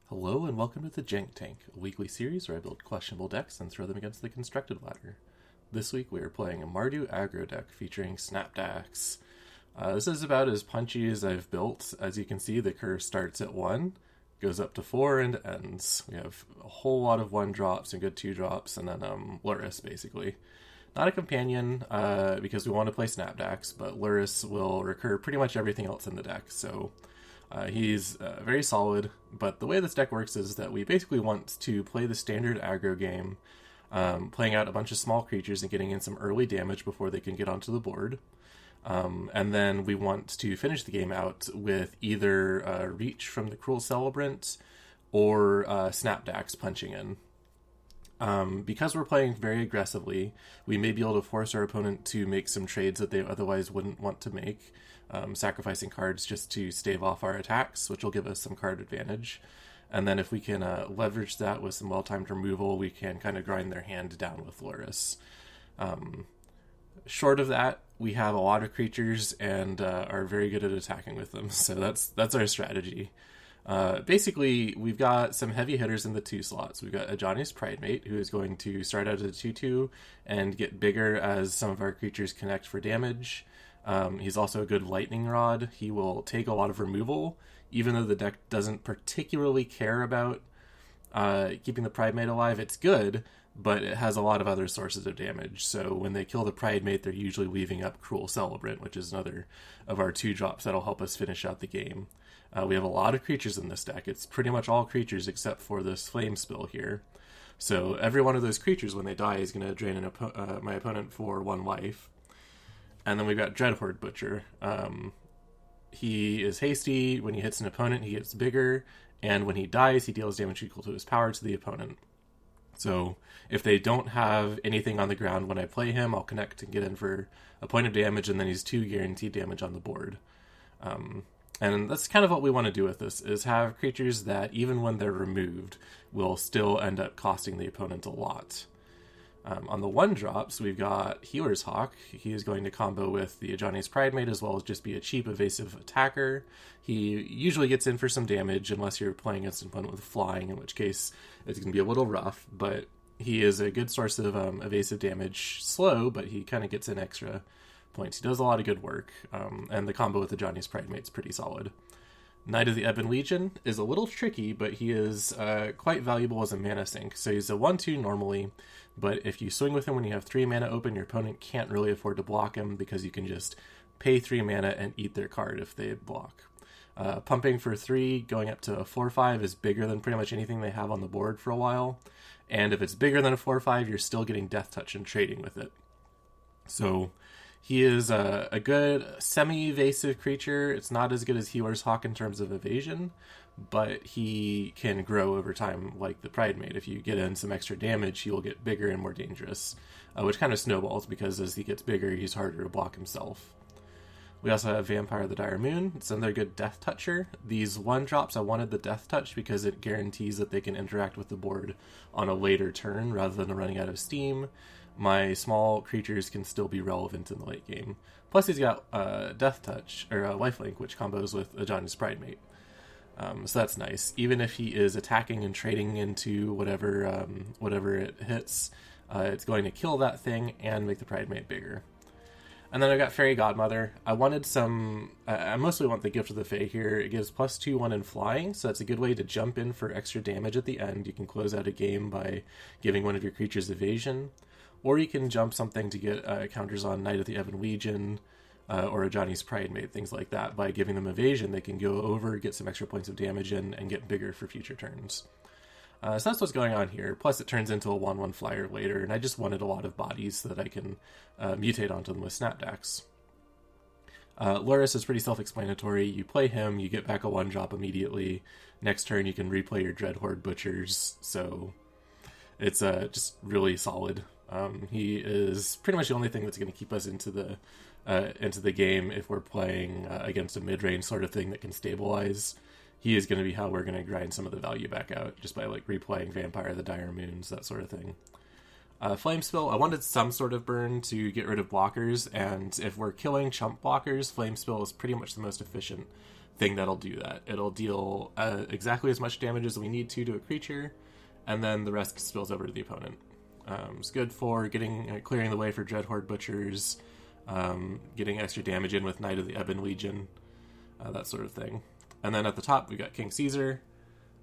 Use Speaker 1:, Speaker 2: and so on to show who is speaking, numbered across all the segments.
Speaker 1: Hello and welcome to the Jank Tank, a weekly series where I build questionable decks and throw them against the constructed ladder. This week we are playing a Mardu aggro deck featuring Snapdax. This is about as punchy as I've built. As you can see, the curve starts at 1, goes up to 4, and ends. We have a whole lot of 1-drops and good 2-drops, and then Luris, basically. Not a companion, because we want to play Snapdax, but Luris will recur pretty much everything else in the deck, so... he's very solid, but the way this deck works is that we basically want to play the standard aggro game, playing out a bunch of small creatures and getting in some early damage before they can get onto the board. And then we want to finish the game out with either Reach from the Cruel Celebrant or Snapdax punching in. Because we're playing very aggressively, we may be able to force our opponent to make some trades that they otherwise wouldn't want to make, sacrificing cards just to stave off our attacks, which will give us some card advantage. And then if we can leverage that with some well-timed removal, we can kind of grind their hand down with Luris. Short of that, we have a lot of creatures and are very good at attacking with them, so that's our strategy. Basically, we've got some heavy hitters in the 2 slots. We've got Ajani's Pridemate, who is going to start out as a 2/2 and get bigger as some of our creatures connect for damage. He's also a good lightning rod. He will take a lot of removal, even though the deck doesn't particularly care about keeping the Pridemate alive. It's good, but it has a lot of other sources of damage. So when they kill the Pridemate, they're usually leaving up Cruel Celebrant, which is another of our 2-drops that'll help us finish out the game. We have a lot of creatures in this deck. It's pretty much all creatures except for this Flame Spill here. So every one of those creatures, when they die, is going to drain my opponent for 1 life. And then we've got Dreadhorde Butcher. He is hasty. When he hits an opponent, he gets bigger. And when he dies, he deals damage equal to his power to the opponent. So if they don't have anything on the ground when I play him, I'll connect and get in for a point of damage, and then he's 2 guaranteed damage on the board. And that's kind of what we want to do with this, is have creatures that, even when they're removed, will still end up costing the opponent a lot. On the 1-drops, we've got Healer's Hawk. He is going to combo with the Ajani's Pridemate, as well as just be a cheap, evasive attacker. He usually gets in for some damage, unless you're playing against an opponent with flying, in which case it's going to be a little rough, but he is a good source of evasive damage. Slow, but he kind of gets in extra points. He does a lot of good work, and the combo with the Ajani's Pridemate is pretty solid. Knight of the Ebon Legion is a little tricky, but he is quite valuable as a mana sink. So he's a 1/2 normally, but if you swing with him when you have 3 mana open, your opponent can't really afford to block him because you can just pay 3 mana and eat their card if they block. Pumping for 3, going up to a 4/5 is bigger than pretty much anything they have on the board for a while. And if it's bigger than a 4/5, you're still getting Death Touch and trading with it. So he is a good semi-evasive creature. It's not as good as Healer's Hawk in terms of evasion, but he can grow over time like the Pridemate. If you get in some extra damage, he will get bigger and more dangerous, which kind of snowballs because as he gets bigger, he's harder to block himself. We also have Vampire the Dire Moon. It's another good Death Toucher. These 1-drops, I wanted the Death Touch because it guarantees that they can interact with the board on a later turn rather than running out of steam. My small creatures can still be relevant in the late game. Plus he's got Death Touch, or Lifelink, which combos with Ajani's Pridemate. So that's nice. Even if he is attacking and trading into whatever it hits, it's going to kill that thing and make the Pridemate bigger. And then I've got Fairy Godmother. I wanted some... I mostly want the Gift of the Fae here. It gives +2/1 in flying, so that's a good way to jump in for extra damage at the end. You can close out a game by giving one of your creatures evasion. Or you can jump something to get counters on Knight of the Ebon Legion or Ajani's Pridemate, things like that. By giving them evasion, they can go over, get some extra points of damage in, and get bigger for future turns. So that's what's going on here. Plus it turns into a 1/1 flyer later, and I just wanted a lot of bodies so that I can mutate onto them with Snapdax. Luris is pretty self-explanatory. You play him, you get back a 1-drop immediately. Next turn you can replay your Dreadhorde Butchers, so it's just really solid. He is pretty much the only thing that's going to keep us into the game if we're playing against a mid-range sort of thing that can stabilize. He is going to be how we're going to grind some of the value back out, just by like replaying Vampire the Dire Moons, that sort of thing. Flame Spill, I wanted some sort of burn to get rid of blockers, and if we're killing chump blockers, Flame Spill is pretty much the most efficient thing that'll do that. It'll deal exactly as much damage as we need to a creature, and then the rest spills over to the opponent. It's good for getting clearing the way for Dreadhorde Butchers, getting extra damage in with Knight of the Ebon Legion, that sort of thing. And then at the top we got King Caesar.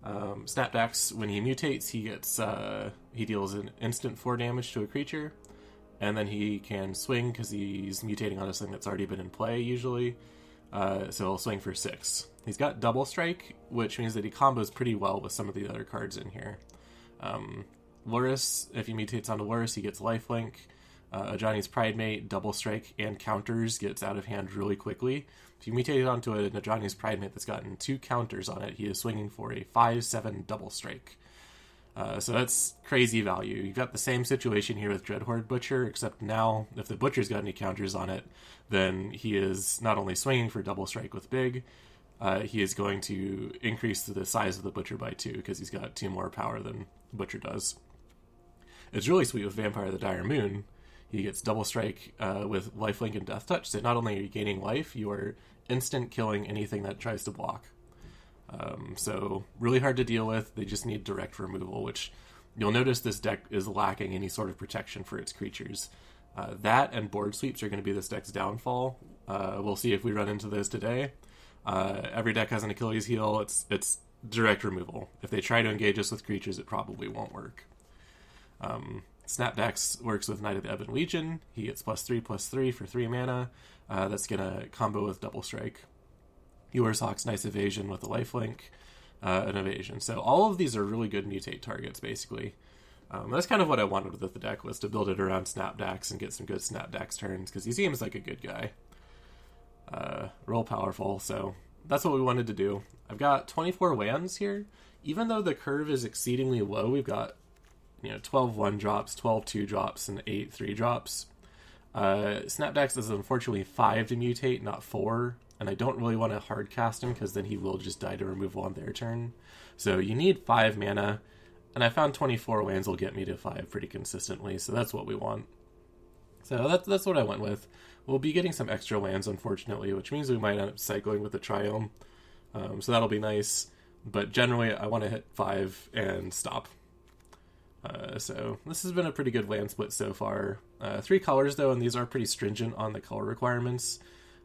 Speaker 1: Snapdax, when he mutates, he deals an instant 4 damage to a creature, and then he can swing because he's mutating on a thing that's already been in play usually. So he'll swing for 6. He's got double strike, which means that he combos pretty well with some of the other cards in here. Lurrus, if he mutates onto Lurrus, he gets lifelink. Ajani's Pridemate, double strike, and counters gets out of hand really quickly. If you mutate onto an Ajani's Pridemate that's gotten 2 counters on it, he is swinging for a 5/7 double strike. So that's crazy value. You've got the same situation here with Dreadhorde Butcher, except now, if the Butcher's got any counters on it, then he is not only swinging for double strike with Big, he is going to increase the size of the Butcher by 2, because he's got 2 more power than Butcher does. It's really sweet with Vampire of the Dire Moon. He gets double strike with lifelink and death touch, so not only are you gaining life, you are instant killing anything that tries to block. So really hard to deal with. They just need direct removal, which you'll notice this deck is lacking any sort of protection for its creatures. That and board sweeps are going to be this deck's downfall. We'll see if we run into those today. Every deck has an Achilles heel. It's direct removal. If they try to engage us with creatures, it probably won't work. Snapdax works with Knight of the Ebon Legion. He gets +3/+3 for 3 mana. That's going to combo with double strike. He wears Hawk's Nice Evasion with a lifelink, an evasion. So all of these are really good mutate targets, basically. That's kind of what I wanted with the deck, was to build it around Snapdax and get some good Snapdax turns, because he seems like a good guy. Real powerful, so that's what we wanted to do. I've got 24 lands here. Even though the curve is exceedingly low, we've got 12 1-drops, 12 2-drops, and 8 3-drops. Snapdax is unfortunately 5 to mutate, not 4, and I don't really want to hard cast him because then he will just die to removal on their turn. So you need 5 mana, and I found 24 lands will get me to 5 pretty consistently, so that's what we want. So that's what I went with. We'll be getting some extra lands, unfortunately, which means we might end up cycling with the Triome, so that'll be nice, but generally I want to hit 5 and stop. So this has been a pretty good land split so far. 3 colors though, and these are pretty stringent on the color requirements.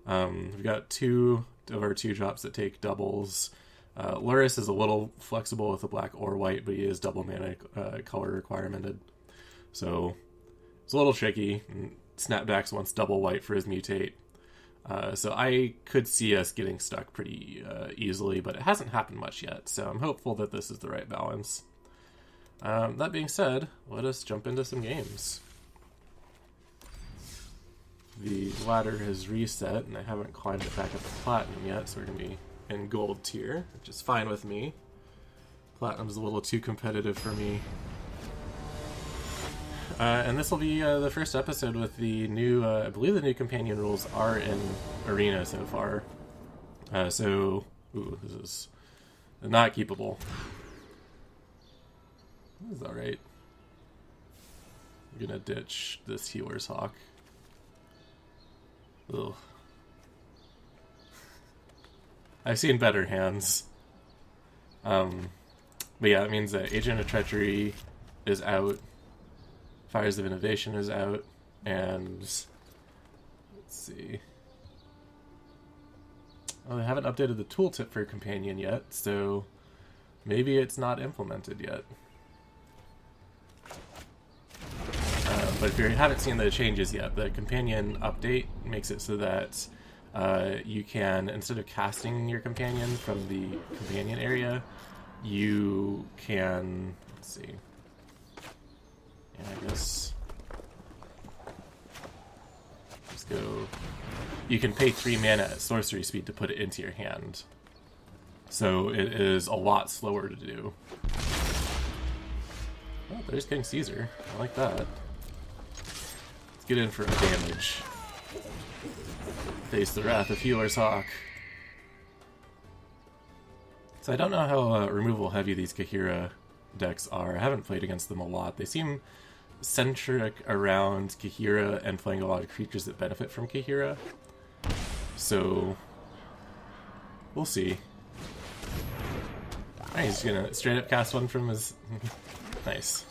Speaker 1: We've got 2 of our 2-drops that take doubles. Lurrus is a little flexible with a black or white, but he is double mana color requiremented. So it's a little tricky. Snapdax wants double white for his mutate. So I could see us getting stuck pretty easily, but it hasn't happened much yet. So I'm hopeful that this is the right balance. That being said, let us jump into some games. The ladder has reset, and I haven't climbed it back up to Platinum yet, so we're going to be in Gold tier, which is fine with me. Platinum's a little too competitive for me. And this will be the first episode with the new, I believe the new companion rules are in Arena so far. This is not keepable. This is alright. I'm gonna ditch this Healer's Hawk. Ugh. I've seen better hands. But yeah, it means that Agent of Treachery is out, Fires of Innovation is out, and let's see. Oh, they haven't updated the tooltip for Companion yet, so maybe it's not implemented yet. But if you haven't seen the changes yet, the Companion update makes it so that you can, instead of casting your Companion from the Companion area, you can, let's see, yeah, I guess, let's go, you can pay 3 mana at sorcery speed to put it into your hand. So it is a lot slower to do. Oh, there's King Caesar. I like that. Let's get in for a damage. Face the Wrath of Healer's Hawk. So I don't know how removal heavy these Kahira decks are. I haven't played against them a lot. They seem centric around Kahira and playing a lot of creatures that benefit from Kahira. So We'll see. Alright, he's gonna straight up cast one from his... Nice.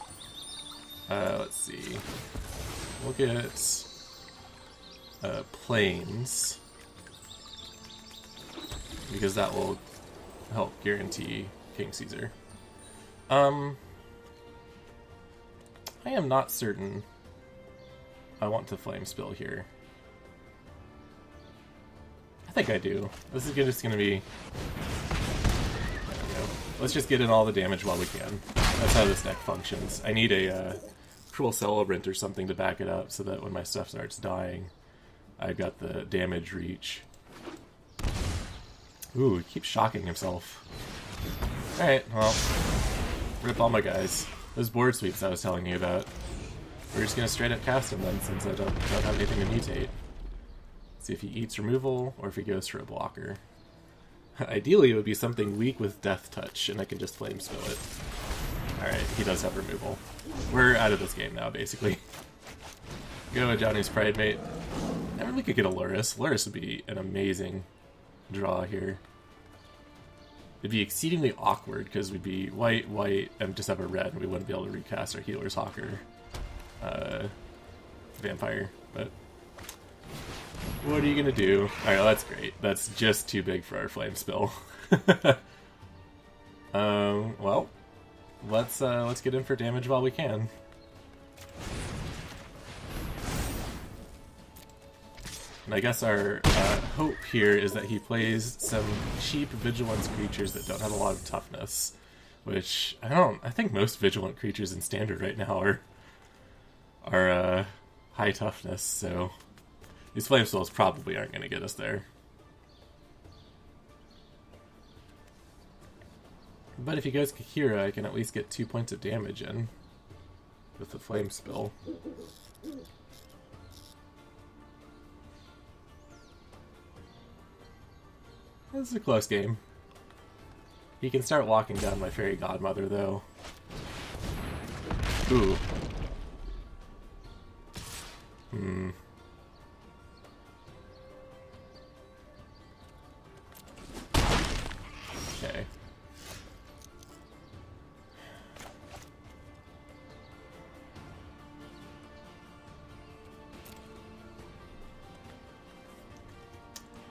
Speaker 1: Let's see. We'll get... Planes. Because that will help guarantee King Caesar. I am not certain I want to flame spill here. I think I do. This is just gonna be... Let's just get in all the damage while we can. That's how this deck functions. I need a Cruel Celebrant or something to back it up so that when my stuff starts dying, I've got the damage reach. Ooh, he keeps shocking himself. Alright, well, rip all my guys. Those board sweeps I was telling you about. We're just gonna straight up cast him then, since I don't have anything to mutate. See if he eats removal, or if he goes for a blocker. Ideally, it would be something weak with Death Touch, and I can just flame spill it. Alright, he does have removal. We're out of this game now, basically. Go Johnny's Pride Mate. I mean, we could get a Luris. Luris would be an amazing draw here. It'd be exceedingly awkward, because we'd be white, and just have a red, and we wouldn't be able to recast our Healer's Hawker Vampire, but... What are you gonna do? Alright, well, that's great. That's just too big for our flame spill. Well, let's get in for damage while we can. And I guess our hope here is that he plays some cheap Vigilance creatures that don't have a lot of toughness, which I think most Vigilant creatures in Standard right now are high toughness, so these Flame Spells probably aren't going to get us there. But if he goes Kahira, I can at least get 2 points of damage in with the Flame Spill. This is a close game. He can start locking down my Fairy Godmother, though. Ooh. Okay.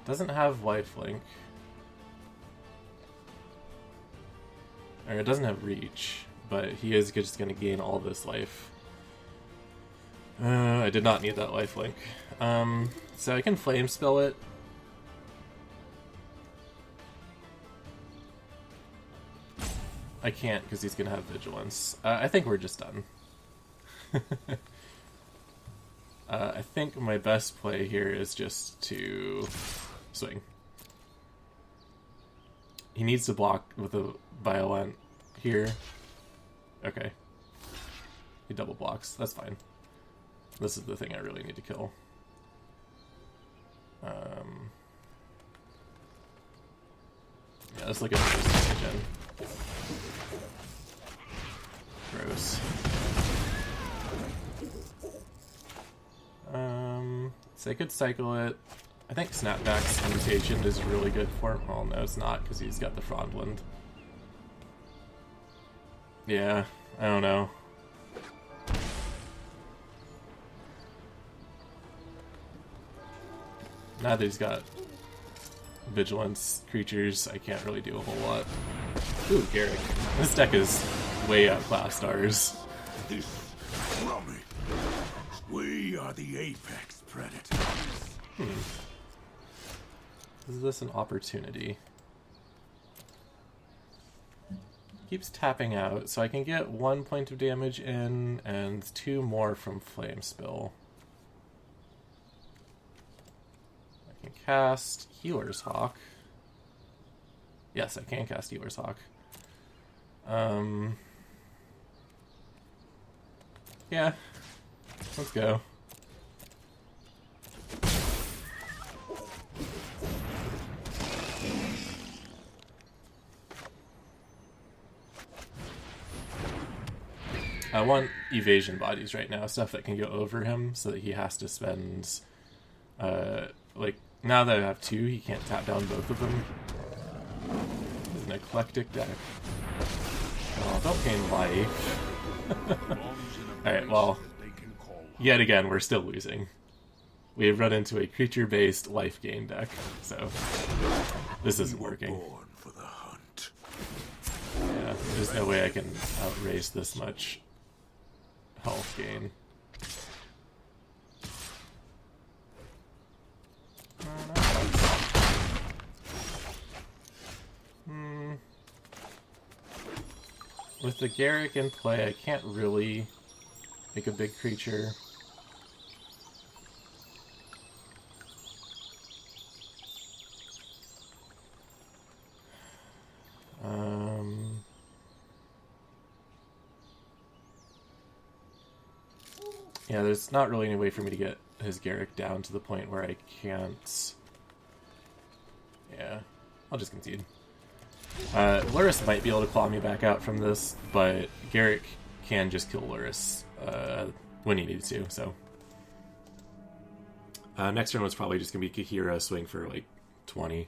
Speaker 1: Doesn't have lifelink. Or it doesn't have reach, but he is just going to gain all this life. I did not need that lifelink. So I can flame spell it. I can't because he's going to have vigilance. I think we're just done. I think my best play here is just to swing. He needs to block with a violent here. Okay. He double blocks. That's fine. This is the thing I really need to kill. Yeah, let's look at this again. Gross. So I could cycle it. I think Snapdax mutation is really good for him. Well, no, it's not, because he's got the Frondland. Yeah, I don't know. Now that he's got vigilance creatures, I can't really do a whole lot. Ooh, Garrick. This deck is way outclassed ours.
Speaker 2: This rummy. We are the apex predators.
Speaker 1: Is this an opportunity? Keeps tapping out, so I can get 1 point of damage in and 2 more from Flame Spill. I can cast Healer's Hawk. Yes, I can cast Healer's Hawk. Yeah, let's go. I want evasion bodies right now, stuff that can go over him, so that he has to spend, like, now that I have 2, he can't tap down both of them. This is an eclectic deck. Oh, don't gain life. Alright, well, yet again, we're still losing. We have run into a creature-based life gain deck, so this isn't working. Yeah, there's no way I can outrace this much health gain. With the Garrick in play, I can't really make a big creature. Yeah, there's not really any way for me to get his Garrick down to the point where I can't... Yeah, I'll just concede. Lurrus might be able to claw me back out from this, but Garrick can just kill Lurrus when he needs to, so... next turn was probably just going to be Kahira swing for like 20.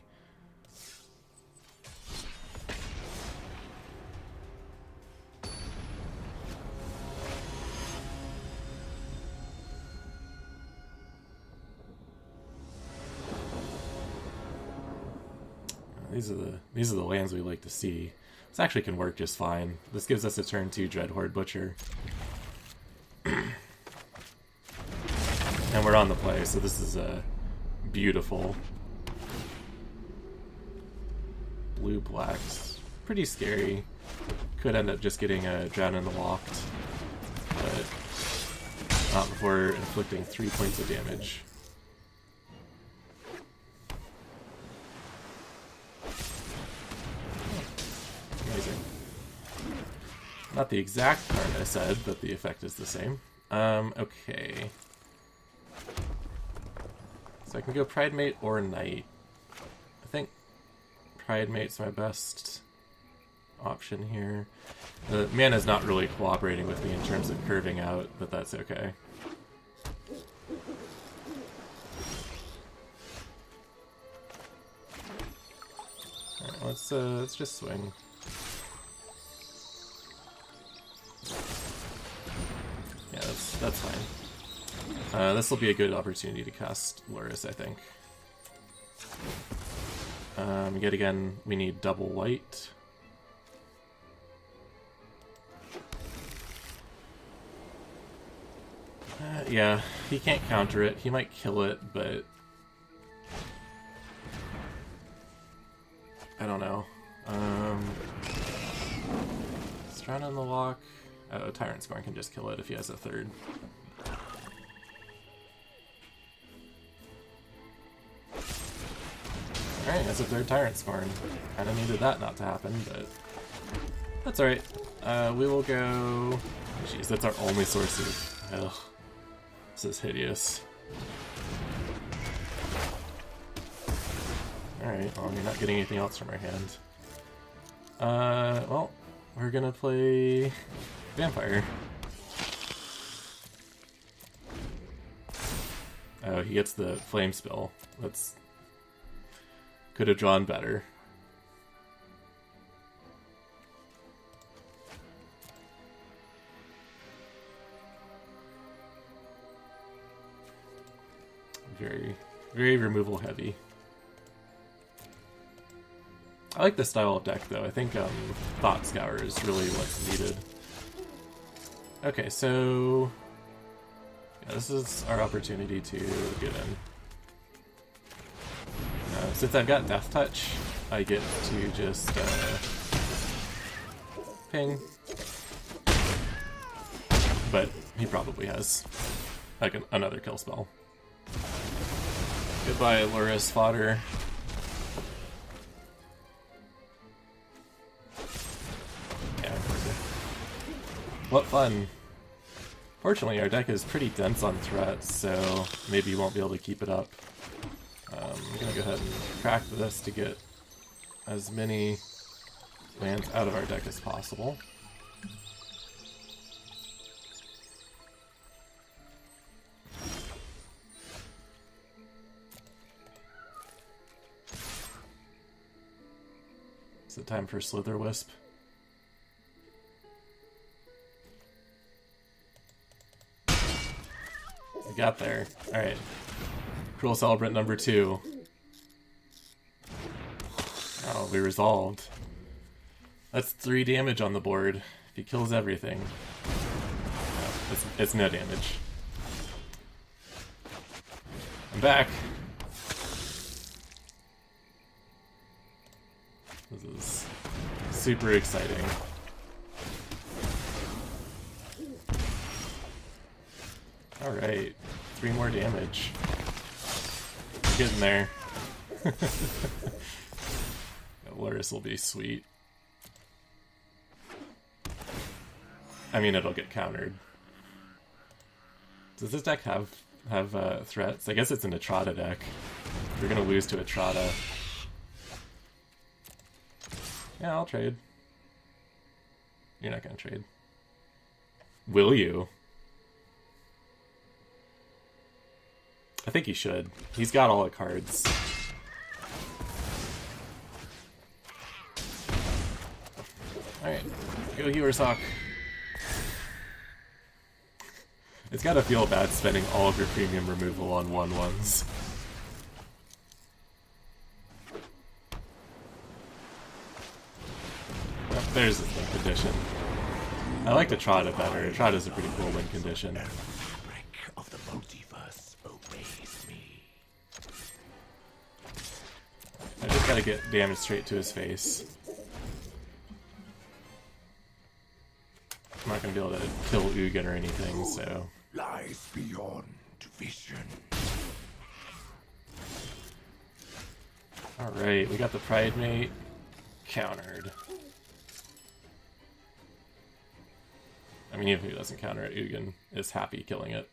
Speaker 1: These are the lands we like to see. This actually can work just fine. This gives us a turn 2 Dreadhorde Butcher. And we're on the play, so this is beautiful. Blue-blacks. Pretty scary. Could end up just getting a Drown in the Locked. But not before inflicting 3 points of damage. Amazing. Not the exact card I said, but the effect is the same. Okay. So I can go Pridemate or Knight. I think Pridemate's my best option here. The mana's not really cooperating with me in terms of curving out, but that's okay. Alright, let's just swing. Yeah, that's fine. This will be a good opportunity to cast Lurrus, I think. Yet again, we need double white. Yeah, he can't counter it. He might kill it, but... I don't know. Drown in the Lock. Oh, Tyrant Scorn can just kill it if he has a third. Alright, that's a third Tyrant Scorn. Kinda needed that not to happen, but... That's alright. We will go... Jeez, that's our only source of... Ugh. This is hideous. Alright, well, you're not getting anything else from our hand. Well, we're gonna play... Vampire. Oh, he gets the Flame Spill. That's... Could have drawn better. Very, very removal heavy. I like this style of deck, though. I think Thought Scour is really what's needed. Okay, so... Yeah, this is our opportunity to get in. Since I've got Death Touch, I get to just ping. But he probably has like another kill spell. Goodbye, Lurrus fodder. Yeah. What fun. Fortunately, our deck is pretty dense on threats, so maybe you won't be able to keep it up. I'm gonna go ahead and crack this to get as many lands out of our deck as possible. Time for Slither Wisp. We got there. Alright. Cruel Celebrant number 2. Oh, we resolved. That's 3 damage on the board. If he kills everything. No, it's no damage. I'm back. This is super exciting. Alright, 3 more damage. We're getting there. Loris will be sweet. I mean, it'll get countered. Does this deck have threats? I guess it's an Etrata deck. We're gonna lose to Etrata. Yeah, I'll trade. You're not gonna trade. Will you? I think he should. He's got all the cards. Alright, go Hewersock. It's gotta feel bad spending all of your premium removal on 1/1s. Oh, there's his win condition. I like Etrata better. Etrata's a pretty cool win condition.
Speaker 2: The fabric of the multiverse obeys me.
Speaker 1: I just gotta get damage straight to his face. I'm not gonna be able to kill Ugin or anything, so...
Speaker 2: Lies beyond vision.
Speaker 1: Alright, we got the Pride Mate countered. I mean, even if he doesn't counter it, Ugin is happy killing it.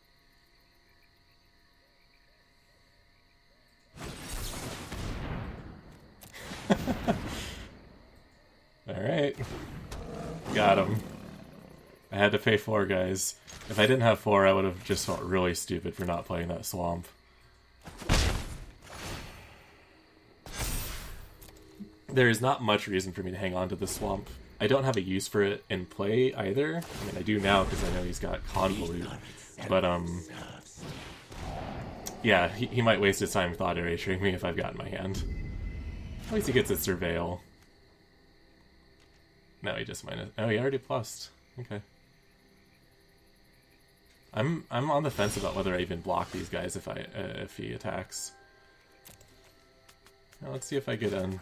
Speaker 1: Alright. Got him. I had to pay 4, guys. If I didn't have 4, I would have just felt really stupid for not playing that swamp. There is not much reason for me to hang on to the swamp. I don't have a use for it in play either. I mean, I do now because I know he's got Convolute. But, yeah, he might waste his time with auto-erasuring me if I've got it in my hand. At least he gets a Surveil. No, he just minus... Oh, he already plussed. Okay. I'm on the fence about whether I even block these guys if he attacks. Now let's see if I get in.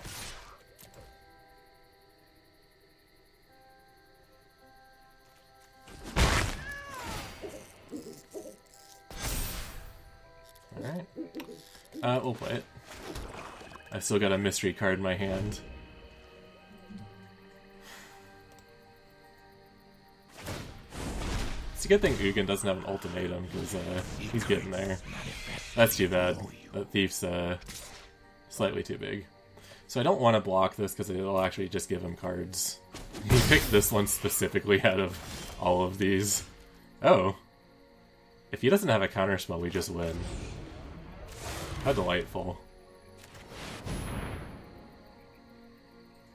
Speaker 1: Alright. We'll play it. I still got a mystery card in my hand. It's a good thing Ugin doesn't have an ultimatum, because he's getting there. That's too bad. That Thief's slightly too big. So I don't want to block this, because it'll actually just give him cards. He picked this one specifically out of all of these. Oh. If he doesn't have a counterspell, we just win. How delightful.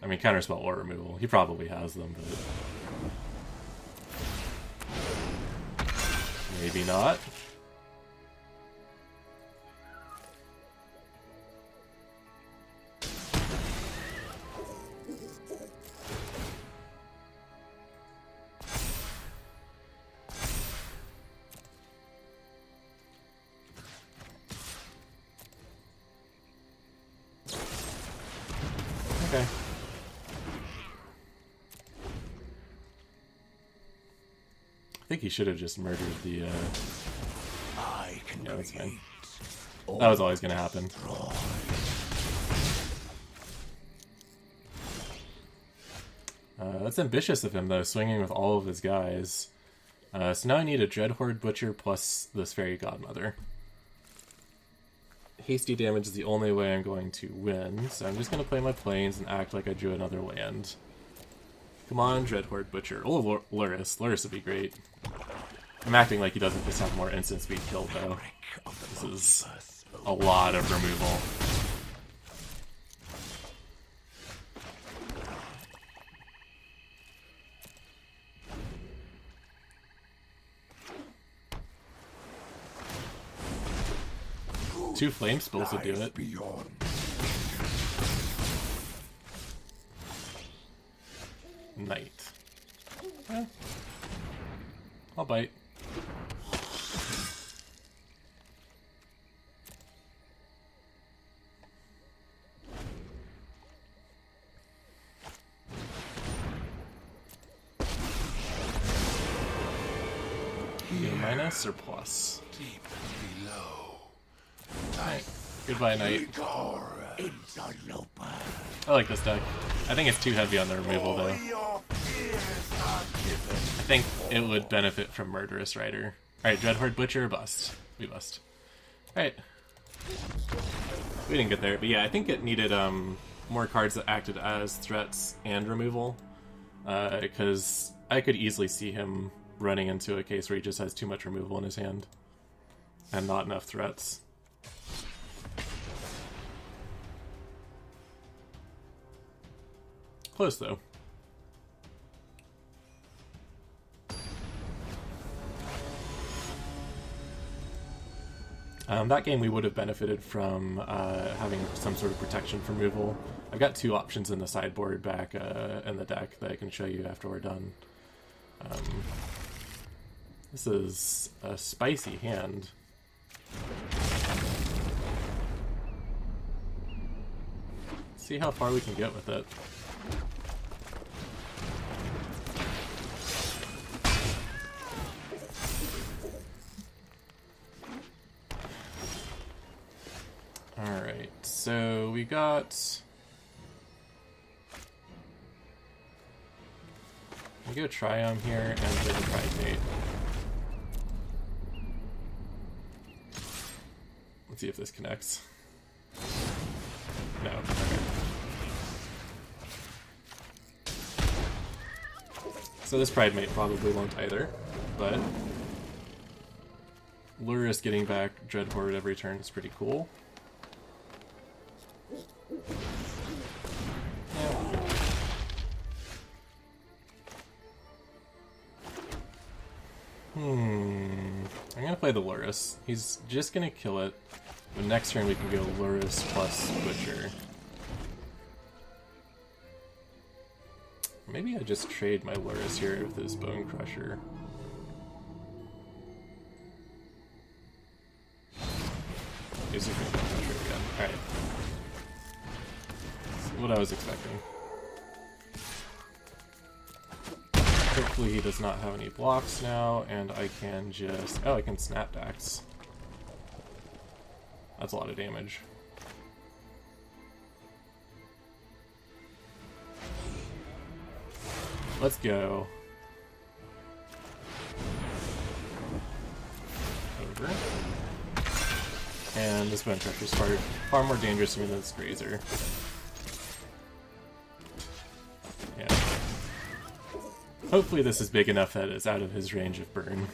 Speaker 1: I mean, counterspell or removal. He probably has them, but... maybe not. Okay. I think he should have just murdered the,
Speaker 2: I can
Speaker 1: yeah, that's fine.
Speaker 2: create
Speaker 1: That was always going to happen. That's ambitious of him, though, swinging with all of his guys. So now I need a Dreadhorde Butcher plus this Fairy Godmother. Hasty damage is the only way I'm going to win, so I'm just going to play my planes and act like I drew another land. Come on, Dreadhorde Butcher. Oh, Luris. Luris would be great. I'm acting like he doesn't just have more instant speed kill, though. This is a lot of removal. 2 flame spills would do it.
Speaker 2: Beyond.
Speaker 1: Night. Eh. I'll bite. Minus or plus?
Speaker 2: Deep below.
Speaker 1: Alright. Goodbye, Knight.
Speaker 2: Interloper.
Speaker 1: I like this deck. I think it's too heavy on the removal, though. I think it would benefit from Murderous Rider. Alright, Dreadhorde Butcher, bust. We bust. Alright. We didn't get there, but yeah, I think it needed more cards that acted as threats and removal. Because I could easily see him running into a case where he just has too much removal in his hand and not enough threats. Close, though. That game we would have benefited from having some sort of protection from removal. I've got 2 options in the sideboard back in the deck that I can show you after we're done. This is a spicy hand. See how far we can get with it. Alright, so we got... We go Triumph here and play the Primate. Let's see if this connects. No. Okay. So this Primate probably won't either, but Lurrus getting back Dreadhorde every turn is pretty cool. I'm gonna play the Lurrus. He's just gonna kill it. But next turn we can go Lurrus plus Butcher. Maybe I just trade my Lurrus here with his Bone Crusher. He's just gonna Bone Crusher again. Alright. That's what I was expecting. Hopefully he does not have any blocks now, and I can just... Oh, I can Snapdax. That's a lot of damage. Let's go. Over. And this Bone Crusher is far more dangerous to me than this Grazer. Yeah. Hopefully this is big enough that it's out of his range of burn.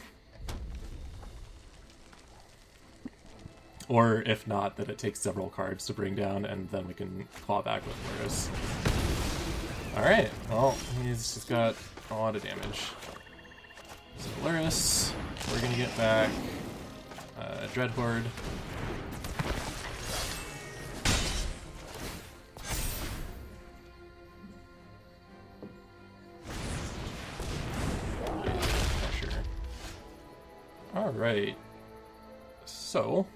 Speaker 1: Or if not, that it takes several cards to bring down, and then we can claw back with Lurrus. Alright, well, he's just got a lot of damage. So Lurrus, we're gonna get back Dreadhorde. Alright, so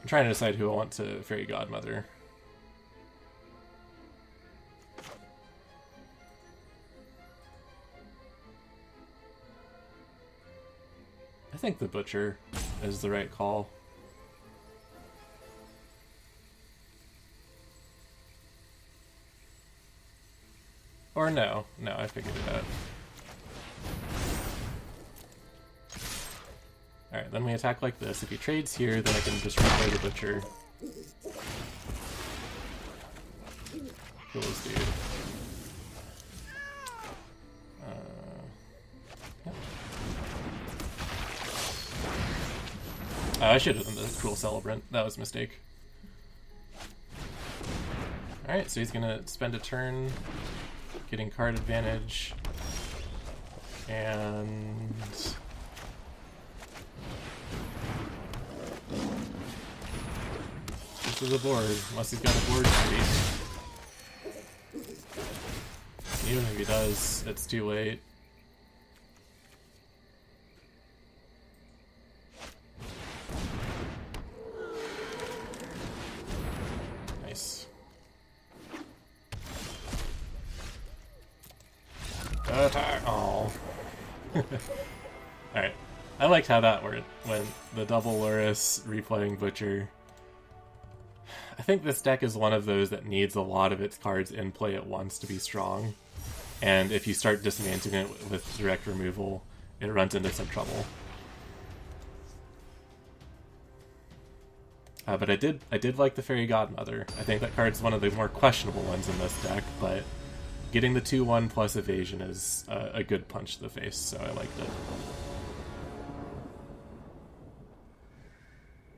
Speaker 1: I'm trying to decide who I want to Fairy Godmother. I think the Butcher is the right call. Or no, I figured it out. Alright, then we attack like this. If he trades here, then I can just replay the Butcher. Kill this dude. Yep. Oh, I should have done the Cruel Celebrant. That was a mistake. Alright, so he's gonna spend a turn getting card advantage. And this is a board, unless he's got a board speed. Even if he does, it's too late. Nice. Attack! Oh. Alright. I liked how that worked when the double Lurrus replaying Butcher. I think this deck is one of those that needs a lot of its cards in play at once to be strong. And if you start dismantling it with direct removal, it runs into some trouble. But I did like the Fairy Godmother. I think that card's one of the more questionable ones in this deck, but getting the 2/1 plus evasion is a good punch to the face, so I liked it.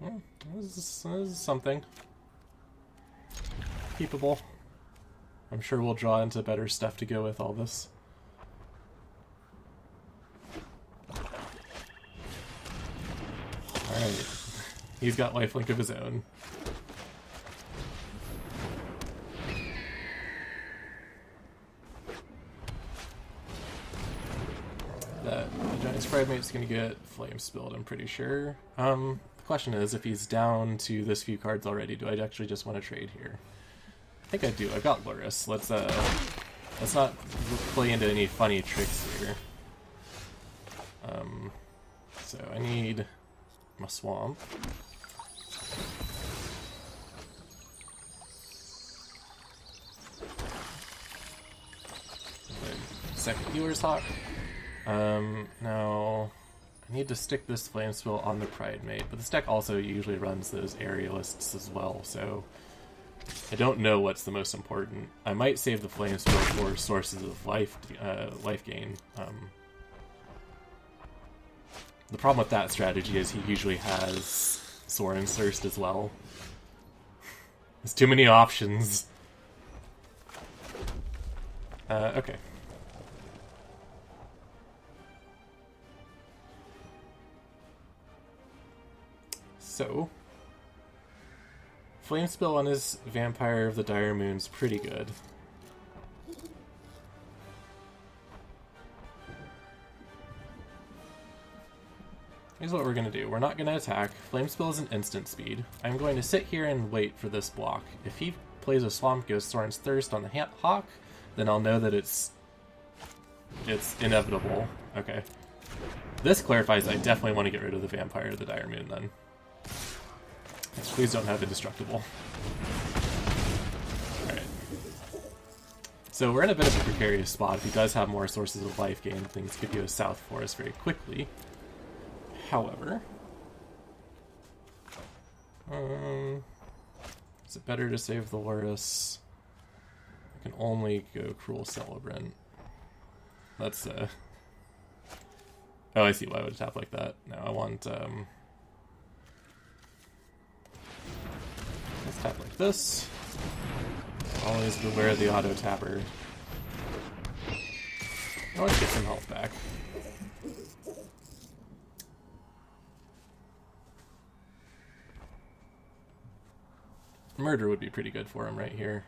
Speaker 1: Well, this is something. Keepable. I'm sure we'll draw into better stuff to go with all this. Alright. He's got lifelink of his own. That Giant Sprite Mate's gonna get Flame Spilled, I'm pretty sure. The question is, if he's down to this few cards already, do I actually just want to trade here? I think I do. I've got Lurrus. Let's not play into any funny tricks here. So I need my swamp. Second Healer's Hawk. Now I need to stick this Flame Spill on the Pride Mate, but this deck also usually runs those Aerialists as well, so I don't know what's the most important. I might save the Flame Spill for sources of life gain. The problem with that strategy is he usually has Sorin's Thirst as well. There's too many options. Okay. So, Flame Spill on his Vampire of the Dire Moon's pretty good. Here's what we're going to do. We're not going to attack. Flame Spill is an instant speed. I'm going to sit here and wait for this block. If he plays a Swamp Ghost Sorin's Thirst on the Hawk, then I'll know that it's inevitable. Okay. This clarifies I definitely want to get rid of the Vampire of the Dire Moon then. Please don't have Indestructible. Alright. So we're in a bit of a precarious spot. If he does have more sources of life gain, things could go south for us very quickly. However, is it better to save the Lurrus? I can only go Cruel Celebrant. That's oh, I see why I would tap like that. No, I want let's tap like this. Always beware of the auto tapper. I want to get some health back. Murder would be pretty good for him right here.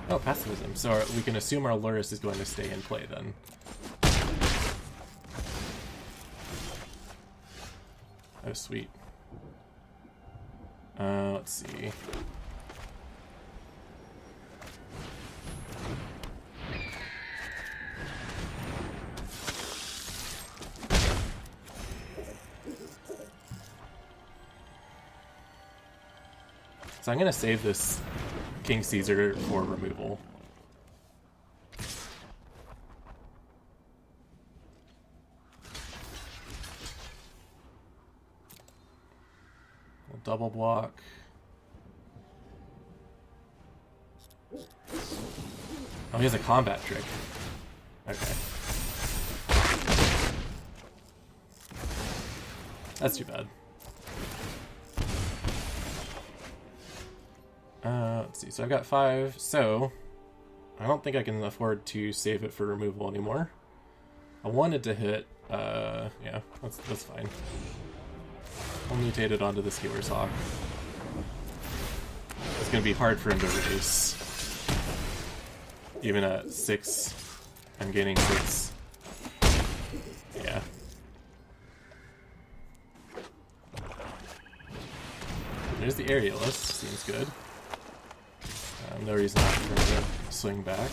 Speaker 1: Oh, Pacifism. So we can assume our Lurrus is going to stay in play then. Oh, sweet. Let's see. So I'm going to save this King Caesar for removal. We'll double block. Oh, he has a combat trick. Okay. That's too bad. Let's see. So I've got 5. So I don't think I can afford to save it for removal anymore. I wanted to hit. Yeah, that's fine. I'll mutate it onto the Skewer's Hawk. It's gonna be hard for him to race. Even at 6, I'm gaining 6. Yeah. There's the Aerialist. Seems good. No reason not for him to swing back.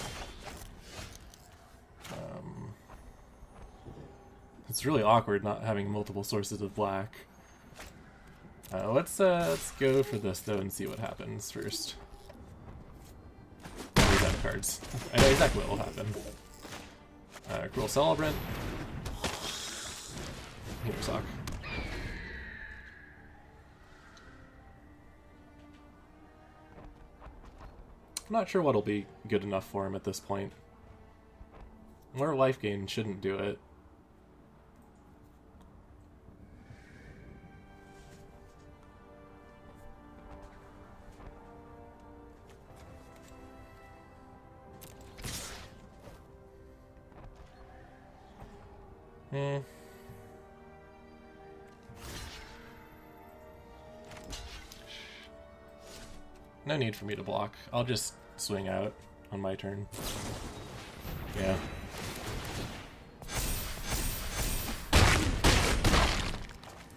Speaker 1: It's really awkward not having multiple sources of black. Let's go for this though and see what happens first. He's out of cards. I know exactly what will happen. Cruel Celebrant. Healer's Hawk. I'm not sure what'll be good enough for him at this point. More life gain shouldn't do it. No need for me to block. I'll just swing out on my turn. Yeah.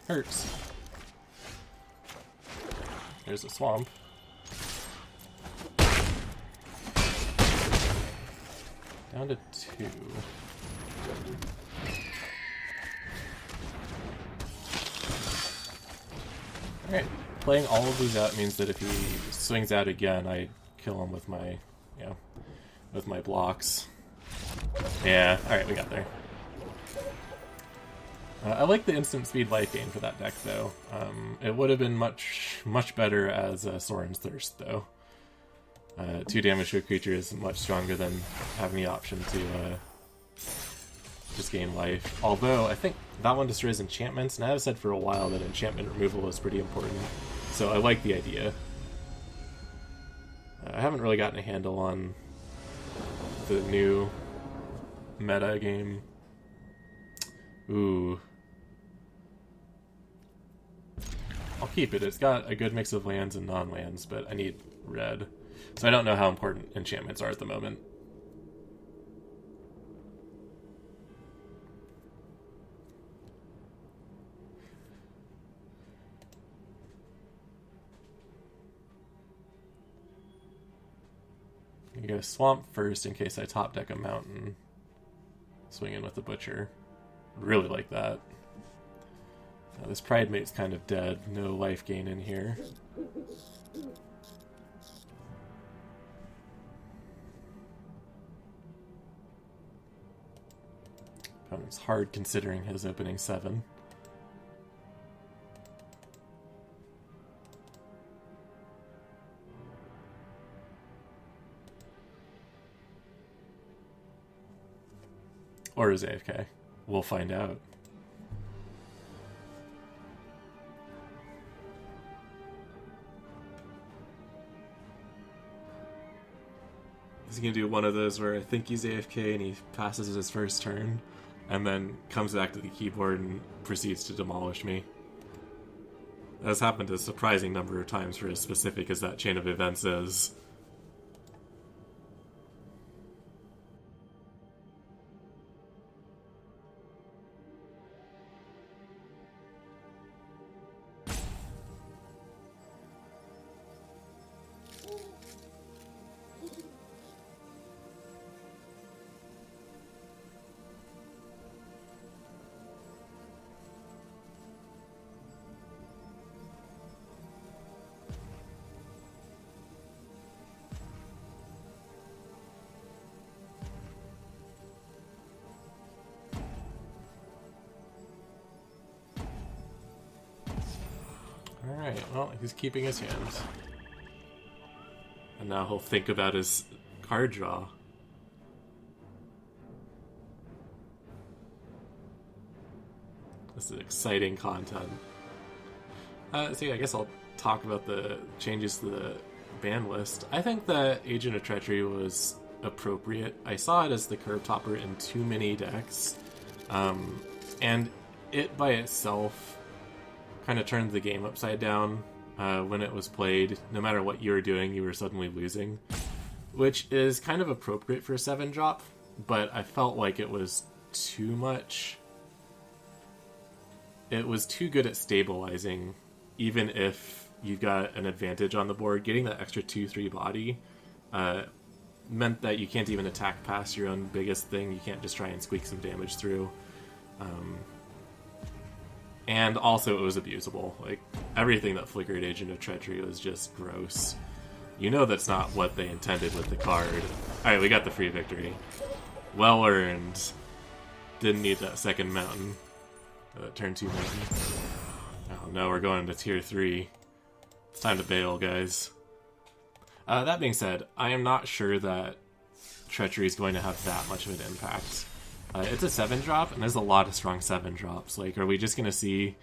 Speaker 1: Hurts. There's a swamp. Down to 2. Alright, playing all of these out means that if he swings out again, I kill him with my, with my blocks. Yeah, alright, we got there. I like the instant speed life gain for that deck, though. It would have been much better as Soren's Thirst, though. 2 damage to a creature is much stronger than having the option to just gain life. Although, I think that one destroys enchantments, and I have said for a while that enchantment removal is pretty important. So I like the idea. I haven't really gotten a handle on the new meta game. Ooh. I'll keep it. It's got a good mix of lands and non-lands, but I need red. So I don't know how important enchantments are at the moment. You go swamp first in case I top deck a mountain. Swing in with the butcher. Really like that. This Pride Mate's kind of dead. No life gain in here. Opponent's hard considering his opening 7. Or is AFK? We'll find out. Is he gonna do one of those where I think he's AFK and he passes his first turn, and then comes back to the keyboard and proceeds to demolish me? That's happened a surprising number of times for as specific as that chain of events is. Alright, well, he's keeping his hands. And now he'll think about his card draw. This is exciting content. So yeah, I guess I'll talk about the changes to the ban list. I think that Agent of Treachery was appropriate. I saw it as the curve topper in too many decks, and it by itself kind of turned the game upside down when it was played. No matter what you were doing, you were suddenly losing, which is kind of appropriate for a 7-drop, but I felt like it was too much. It was too good at stabilizing, even if you've got an advantage on the board. Getting that extra 2-3 body meant that you can't even attack past your own biggest thing. You can't just try and squeak some damage through. And also it was abusable. Like, everything that flickered Agent of Treachery was just gross. You know that's not what they intended with the card. Alright, we got the free victory. Well earned. Didn't need that second mountain. Turn 2 mountain. Oh no, we're going to tier 3. It's time to bail, guys. That being said, I am not sure that Treachery is going to have that much of an impact. It's a 7-drop, and there's a lot of strong 7-drops. Like, are we just going to see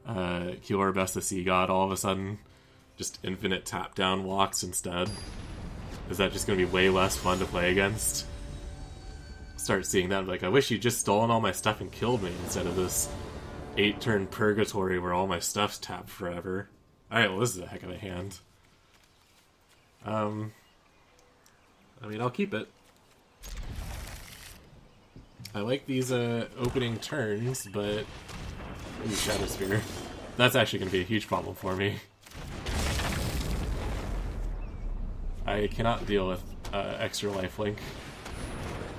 Speaker 1: Kiora Best the Sea God all of a sudden? Just infinite tap-down walks instead? Is that just going to be way less fun to play against? Start seeing that, like, I wish you'd just stolen all my stuff and killed me instead of this 8-turn purgatory where all my stuff's tapped forever. Alright, well, this is a heck of a hand. I mean, I'll keep it. I like these opening turns, but... Ooh, Shadow Sphere. That's actually going to be a huge problem for me. I cannot deal with extra lifelink.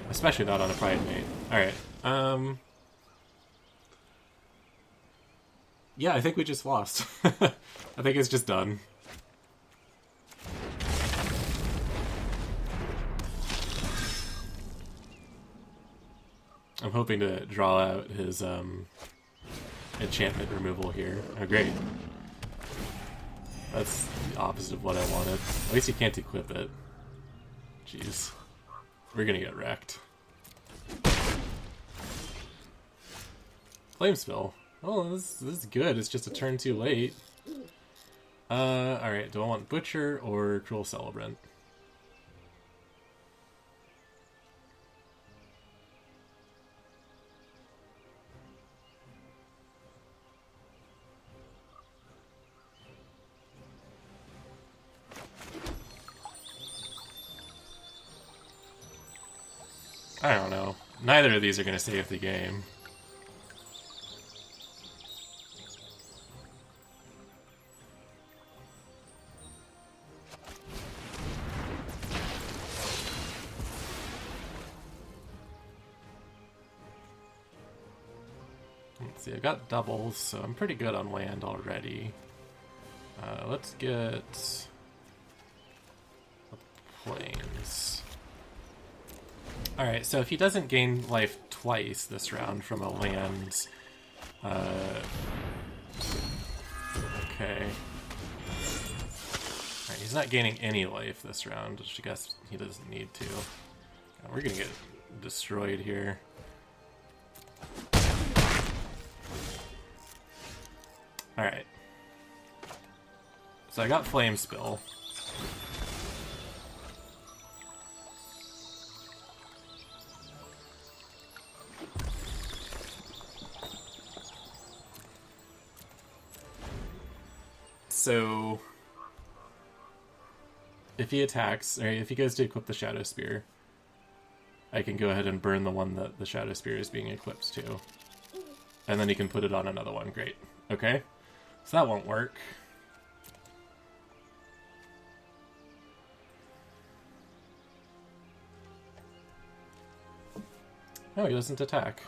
Speaker 1: Especially not on a Pride Mate. Alright, yeah, I think we just lost. I think it's just done. I'm hoping to draw out his enchantment removal here. Oh, great. That's the opposite of what I wanted. At least you can't equip it. Jeez. We're gonna get wrecked. Flame Spill. Oh, this is good. It's just a turn too late. Alright, do I want Butcher or Cruel Celebrant? I don't know. Neither of these are going to save the game. Let's see, I got doubles, so I'm pretty good on land already. Let's get plains. Alright, so if he doesn't gain life twice this round from a land... okay. Alright, he's not gaining any life this round, which I guess he doesn't need to. We're gonna get destroyed here. Alright. So I got Flame Spill. So if he attacks, or if he goes to equip the Shadow Spear, I can go ahead and burn the one that the Shadow Spear is being equipped to. And then he can put it on another one. Great. Okay. So that won't work. Oh, he doesn't attack.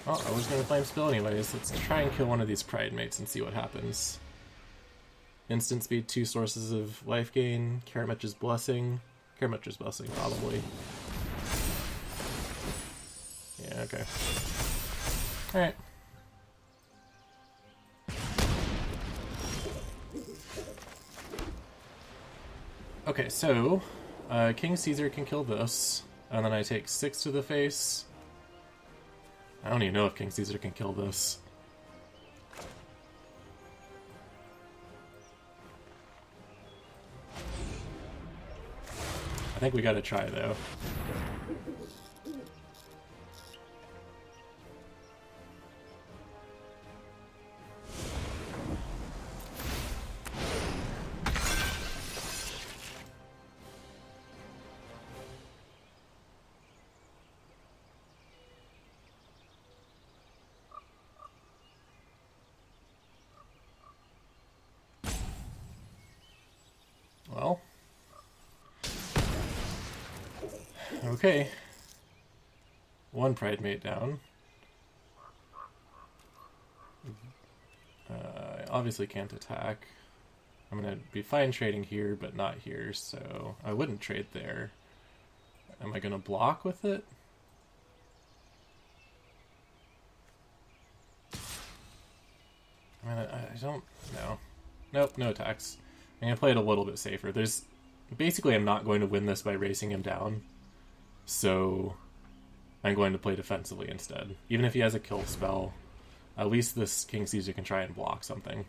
Speaker 1: Well, I was going to Flame Spill anyways. Let's try and kill one of these Pride Mates and see what happens. Instant speed, 2 sources of life gain. Karametra's Blessing. Karametra's Blessing, probably. Yeah, okay. Alright. Okay, so King Caesar can kill this, and then I take 6 to the face. I don't even know if King Caesar can kill this. I think we gotta try, though. Well. Okay. One pride mate down. I obviously can't attack. I'm gonna be fine trading here, but not here, so I wouldn't trade there. Am I gonna block with it? I mean, I don't know. Nope, no attacks. I'm gonna play it a little bit safer. Basically, I'm not going to win this by racing him down, so I'm going to play defensively instead. Even if he has a kill spell, at least this King Caesar can try and block something.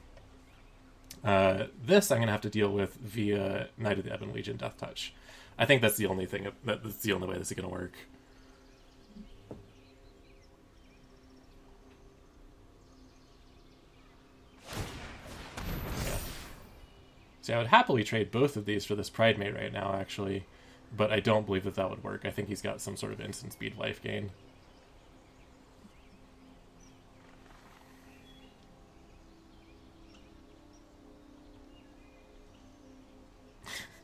Speaker 1: This I'm gonna have to deal with via Knight of the Ebon Legion Death Touch. I think that's the only thing. That's the only way this is gonna work. See, I would happily trade both of these for this Pride Mate right now, actually, but I don't believe that that would work. I think he's got some sort of instant speed life gain.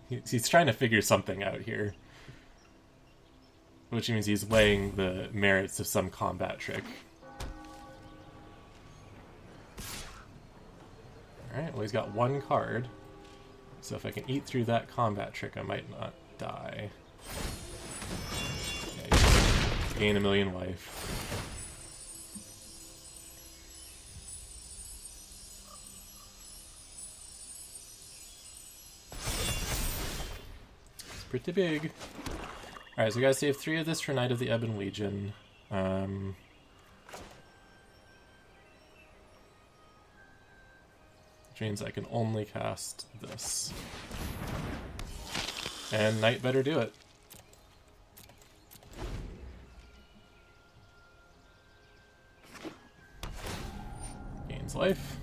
Speaker 1: He's trying to figure something out here, which means he's weighing the merits of some combat trick. Alright, well, he's got one card. So if I can eat through that combat trick, I might not die. Yeah, gain 1,000,000 life. It's pretty big. Alright, so we gotta save 3 of this for Knight of the Ebon Legion. Which means I can only cast this. And Knight better do it. Gains life.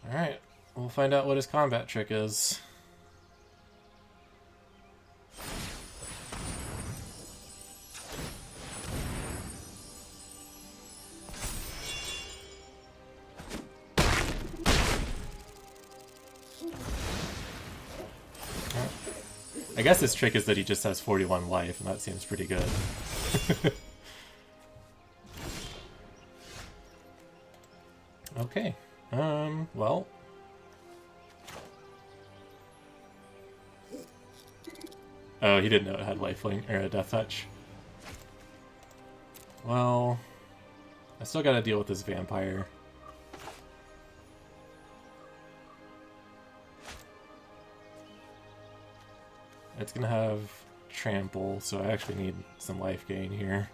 Speaker 1: Alright, we'll find out what his combat trick is. I guess his trick is that he just has 41 life, and that seems pretty good. Okay. Well. Oh, he didn't know it had lifelink, or a death touch. Well, I still gotta deal with this vampire. It's gonna have trample, so I actually need some life gain here.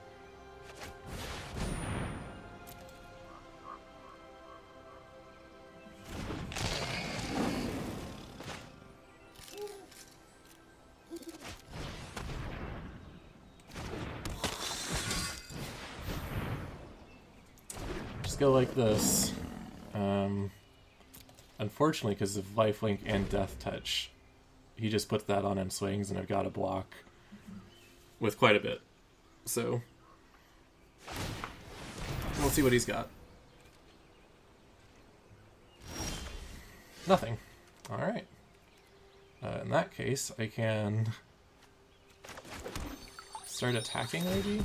Speaker 1: Go like this. Unfortunately, because of lifelink and death touch, he just puts that on and swings, and I've got to block with quite a bit. So we'll see what he's got. Nothing. All right. In that case, I can start attacking, maybe.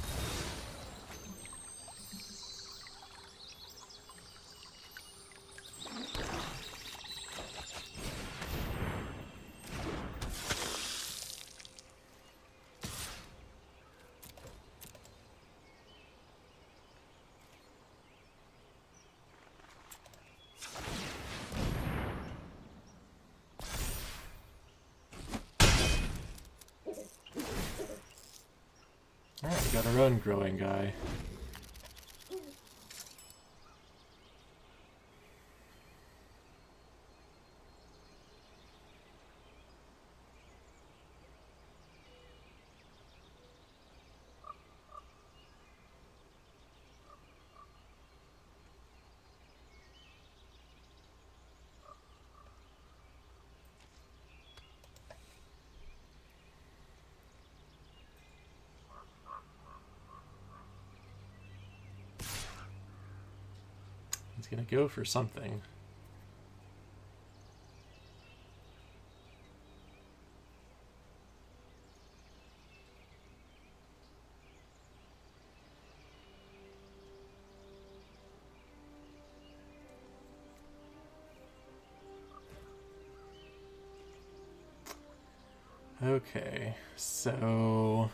Speaker 1: We got our own growing guy. He's gonna go for something. Okay, so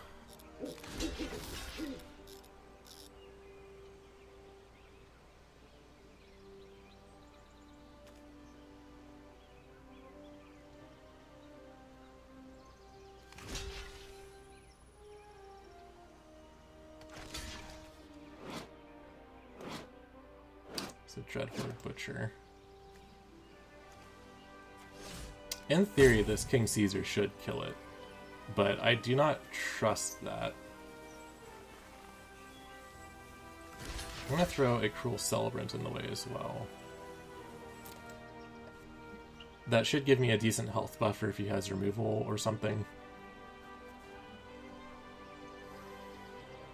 Speaker 1: it's a Dreadhorde Butcher. In theory, this King Caesar should kill it, but I do not trust that. I'm gonna throw a Cruel Celebrant in the way as well. That should give me a decent health buffer if he has removal or something.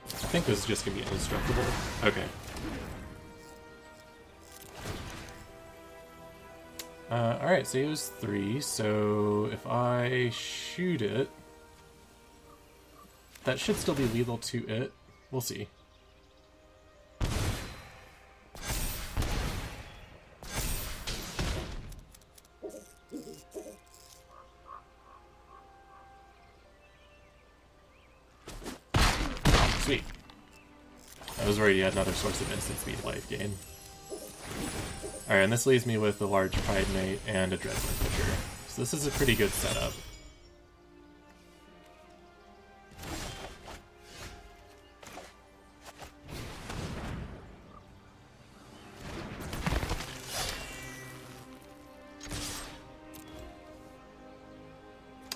Speaker 1: I think this is just gonna be indestructible. Okay. Alright, so he was 3, so if I shoot it, that should still be lethal to it. We'll see. Sweet. I was worried he had another source of instant speed life gain. Alright, and this leaves me with a large Pride Mate and a Dreadhorde Butcher. So this is a pretty good setup.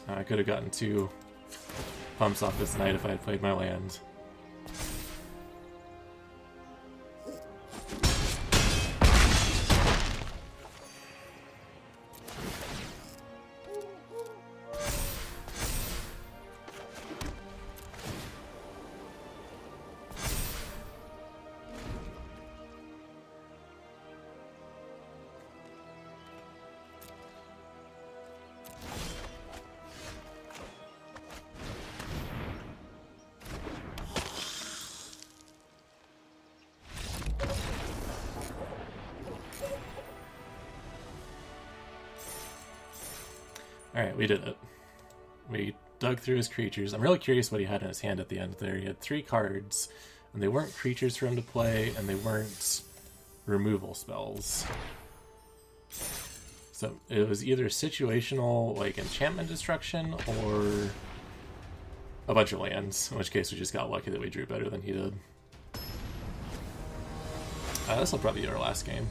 Speaker 1: I could have gotten 2 pumps off this knight if I had played my land. Alright, we did it. We dug through his creatures. I'm really curious what he had in his hand at the end there. He had 3 cards, and they weren't creatures for him to play, and they weren't removal spells. So it was either situational, like enchantment destruction, or a bunch of lands, in which case we just got lucky that we drew better than he did. This will probably be our last game.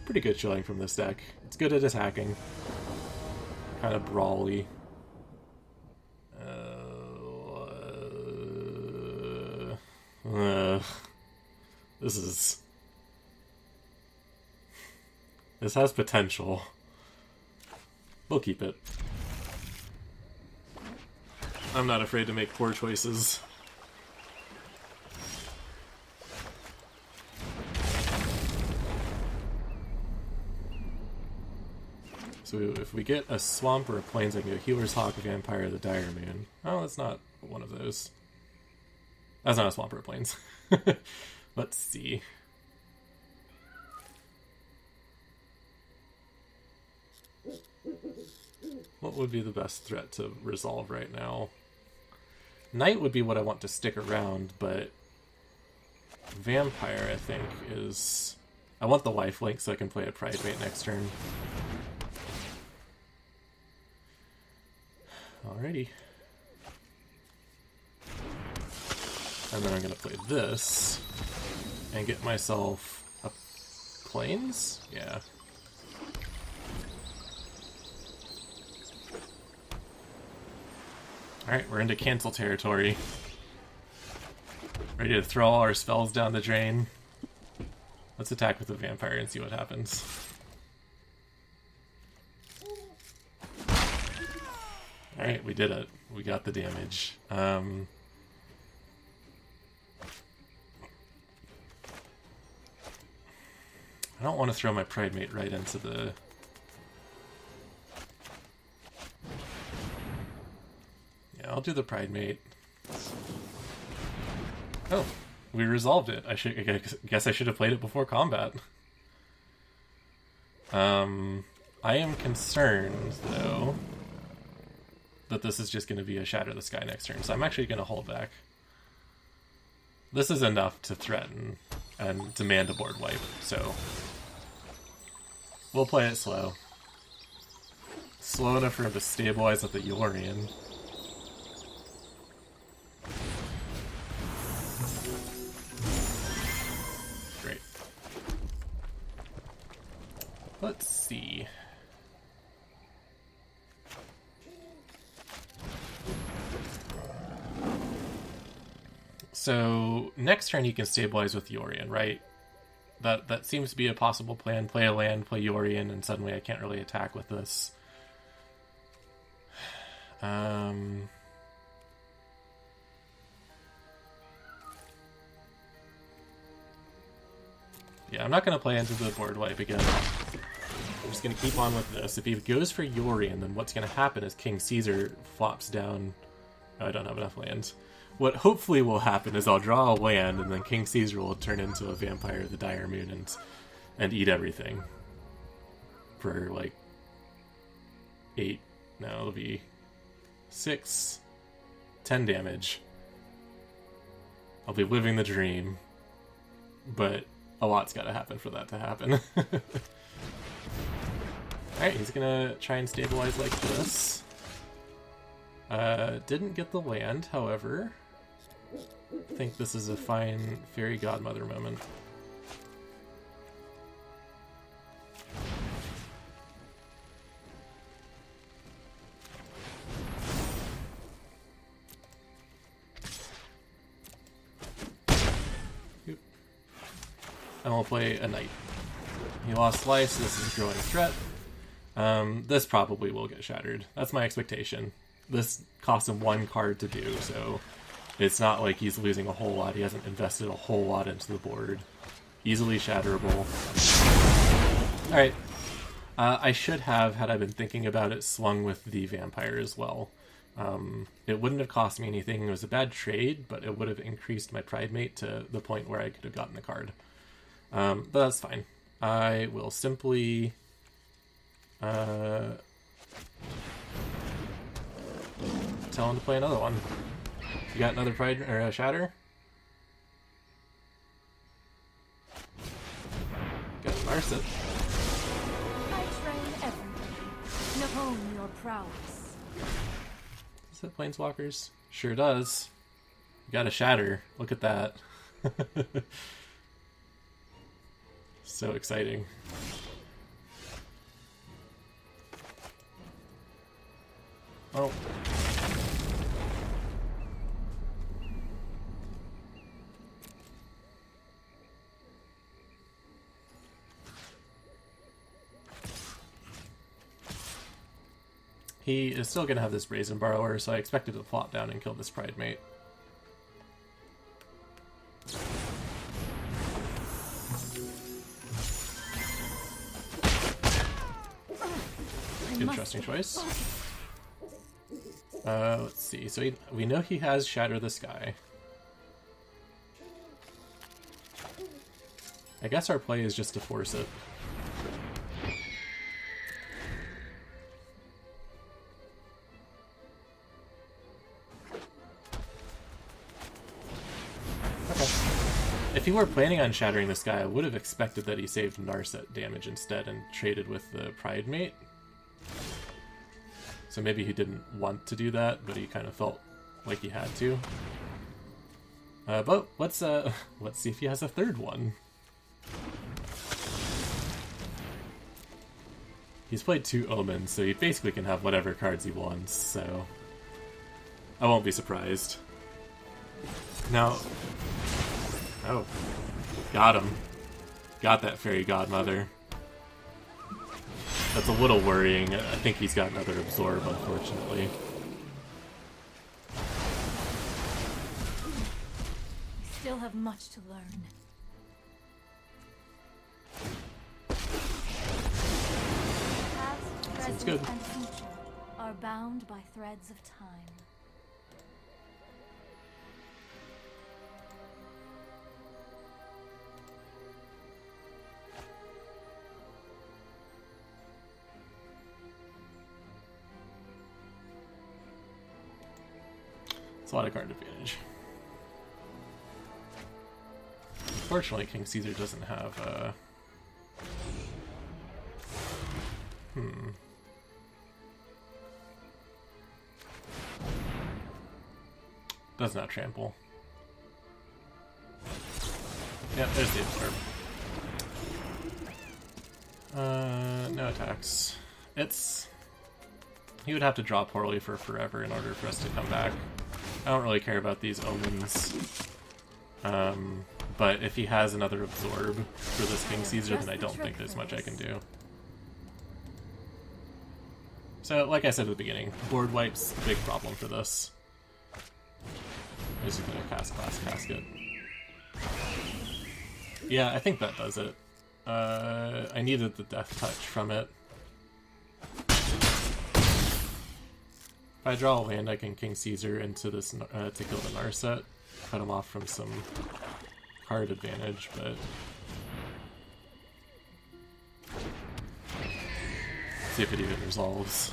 Speaker 1: Pretty good showing from this deck. It's good at attacking. Kind of brawly. This has potential. We'll keep it. I'm not afraid to make poor choices. So if we get a swamp or a plains, I can go Healer's Hawk, Vampire, the Dire Moon. Oh, that's not one of those. That's not a swamp or a plains. Let's see. What would be the best threat to resolve right now? Knight would be what I want to stick around, but Vampire, I think, is... I want the lifelink so I can play a Pride Mate next turn. Alrighty. And then I'm going to play this and get myself a plains? Yeah. Alright, we're into cancel territory. Ready to throw all our spells down the drain. Let's attack with the vampire and see what happens. Alright, we did it. We got the damage. I don't want to throw my Pride Mate right into the... Yeah, I'll do the Pride Mate. Oh, we resolved it. I guess I should have played it before combat. I am concerned, though, that this is just going to be a Shatter the Sky next turn, so I'm actually going to hold back. This is enough to threaten and demand a board wipe, so we'll play it slow. Slow enough for him to stabilize with the Yorion. Great. Let's see. So next turn he can stabilize with Yorion, right? That seems to be a possible plan. Play a land, play Yorion, and suddenly I can't really attack with this. Yeah, I'm not going to play into the board wipe again. I'm just going to keep on with this. If he goes for Yorion, then what's going to happen is King Caesar flops down... Oh, I don't have enough lands. What hopefully will happen is I'll draw a land, and then King Caesar will turn into a Vampire of the Dire Moon and eat everything. For, like, 8... No, it'll be 6... 10 damage. I'll be living the dream. But a lot's gotta happen for that to happen. Alright, he's gonna try and stabilize like this. Didn't get the land, however. I think this is a fine Fairy Godmother moment. Oop. And we'll play a knight. He lost Slice, this is a growing threat. This probably will get shattered. That's my expectation. This costs him 1 card to do, so it's not like he's losing a whole lot. He hasn't invested a whole lot into the board. Easily shatterable. Alright. I should have, had I been thinking about it, swung with the Vampire as well. It wouldn't have cost me anything. It was a bad trade, but it would have increased my Pride Mate to the point where I could have gotten the card. But that's fine. I will simply... tell him to play another one. You got another Pride or a Shatter? Got Narset.
Speaker 3: I train everybody. Know home your prowess.
Speaker 1: Is that Planeswalkers? Sure does. You got a Shatter. Look at that. So exciting. Oh. He is still going to have this Brazen Borrower, so I expected to flop down and kill this Pride Mate. Interesting choice. Let's see. So we know he has Shatter the Sky. I guess our play is just to force it. Okay. If he were planning on Shattering the Sky, I would have expected that he saved Narset damage instead and traded with the Pride Mate. So maybe he didn't want to do that, but he kind of felt like he had to. But let's see if he has a third one. He's played 2 Omens, so he basically can have whatever cards he wants, so I won't be surprised. Now, oh, got him. Got that Fairy Godmother. That's a little worrying. I think he's got another Absorb, unfortunately.
Speaker 3: Still have much to learn. Past, present,
Speaker 1: good.
Speaker 3: and future are bound by threads of time.
Speaker 1: It's a lot of card advantage. Unfortunately, King Caesar doesn't have does not trample. Yep, there's the Absorb. No attacks. He would have to draw poorly for forever in order for us to come back. I don't really care about these Omens. But if he has another Absorb for this King Caesar, then I don't think there's much I can do. So, like I said at the beginning, board wipe's a big problem for this. I'm just gonna cast Glass Casket. Yeah, I think that does it. I needed the Death Touch from it. If I draw a land, I can King Caesar into this to kill the Narset. Cut him off from some card advantage, but... see if it even resolves.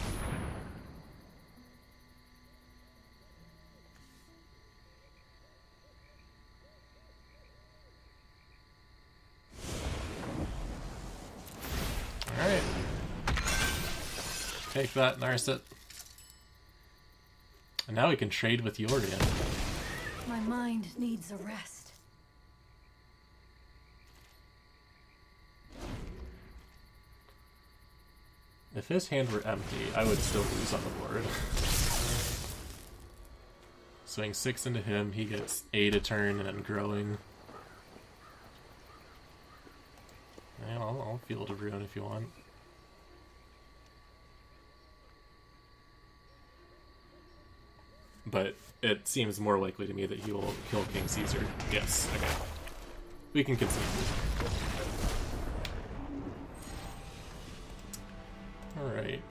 Speaker 1: Alright. Take that, Narset. And now we can trade with Yorian.
Speaker 3: My mind needs a rest.
Speaker 1: If his hand were empty, I would still lose on the board. Swing 6 into him, he gets 8 a turn and then growing. And I'll Field of Ruin if you want. But it seems more likely to me that he will kill King Caesar. Yes, okay. We can concede. Alright.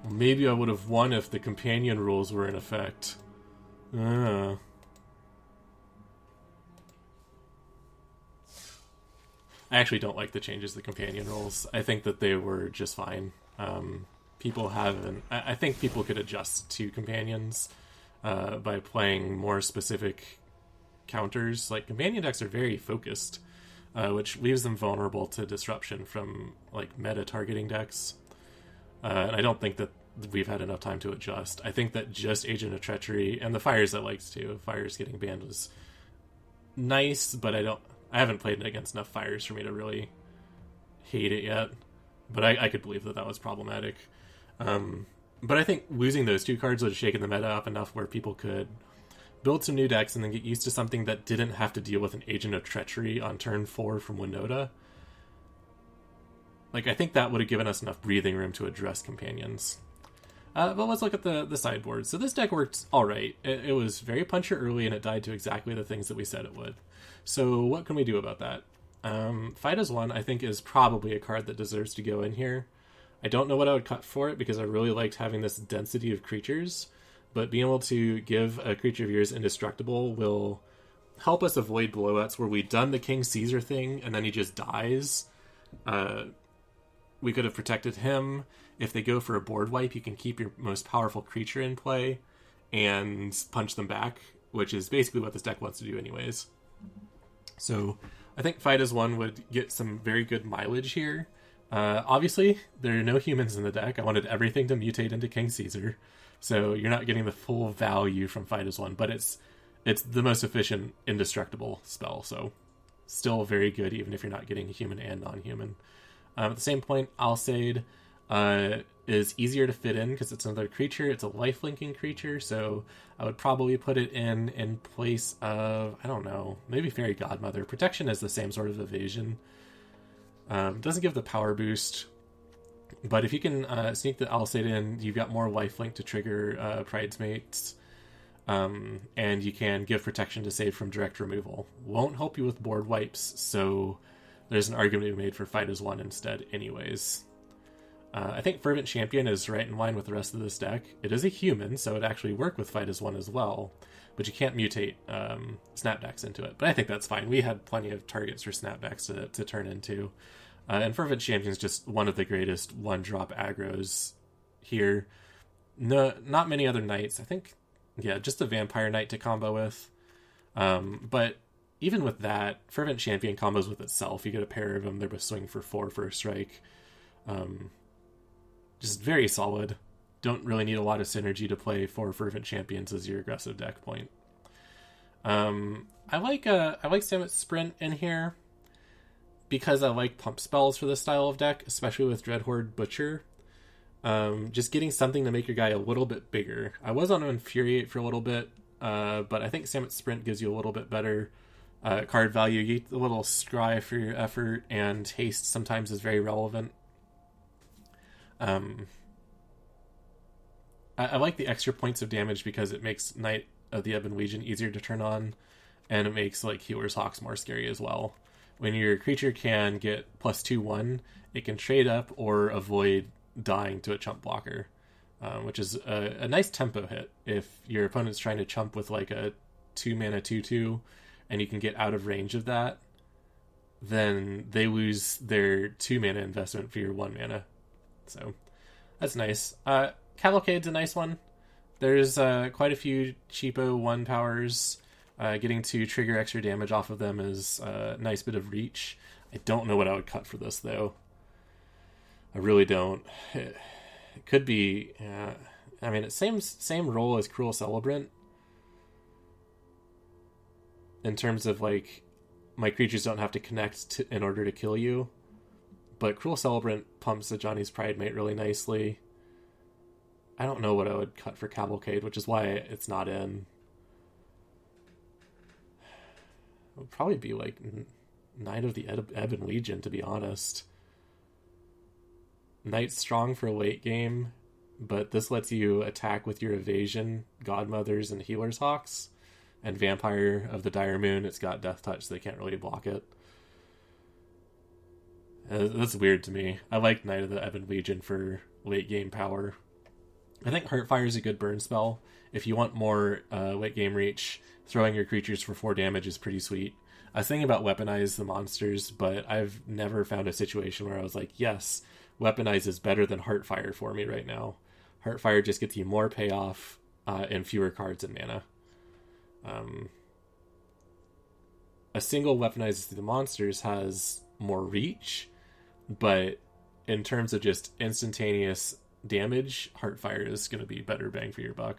Speaker 1: Well, maybe I would have won if the companion rules were in effect. I actually don't like the changes to the companion rules. I think that they were just fine. People haven't... I think people could adjust to companions by playing more specific counters. Like, companion decks are very focused, which leaves them vulnerable to disruption from, like, meta-targeting decks. And I don't think that we've had enough time to adjust. I think that just Agent of Treachery, and the Fires that likes to, Fires getting banned was nice, but I haven't played it against enough Fires for me to really hate it yet. But I could believe that was problematic. But I think losing those 2 cards would have shaken the meta up enough where people could build some new decks and then get used to something that didn't have to deal with an Agent of Treachery on turn 4 from Winota. Like, I think that would have given us enough breathing room to address companions. But let's look at the sideboard. So this deck worked alright. It was very puncher early, and it died to exactly the things that we said it would. So what can we do about that? Fight as One, I think, is probably a card that deserves to go in here. I don't know what I would cut for it, because I really liked having this density of creatures. But being able to give a creature of yours indestructible will help us avoid blowouts where we've done the King Caesar thing, and then he just dies. We could have protected him. If they go for a board wipe, you can keep your most powerful creature in play and punch them back, which is basically what this deck wants to do anyways. So I think Fight as One would get some very good mileage here. Obviously, there are no humans in the deck. I wanted everything to mutate into King Caesar, so you're not getting the full value from Fight as One, but it's it's the most efficient indestructible spell, so still very good even if you're not getting human and non-human. At the same point, Alseid is easier to fit in because it's another creature. It's a life-linking creature, so I would probably put it in place of, I don't know, maybe Fairy Godmother. Protection is the same sort of evasion. Doesn't give the power boost, but if you can sneak the Alseid in, you've got more lifelink to trigger Pridesmates, and you can give protection to save from direct removal. Won't help you with board wipes, so there's an argument to be made for Fight as One instead anyways. I think Fervent Champion is right in line with the rest of this deck. It is a human, so it actually work with Fight as One as well, but you can't mutate Snapdax into it. But I think that's fine. We had plenty of targets for Snapdax to turn into. And Fervent Champion is just one of the greatest one-drop aggros here. No, not many other knights. I think, yeah, just a Vampire Knight to combo with. But even with that, Fervent Champion combos with itself. You get a pair of them. They're both swing for 4 for a strike. Just very solid. Don't really need a lot of synergy to play 4 Fervent Champions as your aggressive deck point. I like Samet Sprint in here because I like pump spells for this style of deck, especially with Dreadhorde Butcher. Just getting something to make your guy a little bit bigger. I was on Infuriate for a little bit, but I think Samet Sprint gives you a little bit better card value. You get a little scry for your effort, and haste sometimes is very relevant. I like the extra points of damage because it makes Knight of the Ebon Legion easier to turn on, and it makes like Healer's Hawks more scary as well. When your creature can get +2/+1, it can trade up or avoid dying to a chump blocker, which is a nice tempo hit. If your opponent's trying to chump with like a 2-mana 2/2, and you can get out of range of that, then they lose their 2-mana investment for your 1 mana. So that's nice. Cavalcade's a nice one. There's quite a few cheapo 1 powers. Getting to trigger extra damage off of them is a nice bit of reach. I don't know what I would cut for this, though. I really don't. It could be... I mean, it's same role as Cruel Celebrant. In terms of, like, my creatures don't have to connect in order to kill you. But Cruel Celebrant pumps the Johnny's Pridemate really nicely. I don't know what I would cut for Cavalcade, which is why it's not in. It would probably be like Knight of the Ebon Legion, to be honest. Knight's strong for a late game, but this lets you attack with your evasion, Godmothers, and Healer's Hawks. And Vampire of the Dire Moon, it's got Death Touch, so they can't really block it. That's weird to me. I like Knight of the Ebon Legion for late game power. I think Heartfire is a good burn spell. If you want more late game reach, throwing your creatures for 4 damage is pretty sweet. I was thinking about Weaponize the monsters, but I've never found a situation where I was like, yes, Weaponize is better than Heartfire for me right now. Heartfire just gets you more payoff and fewer cards and mana. A single Weaponize the monsters has more reach, but in terms of just instantaneous damage, Heartfire is going to be better bang for your buck.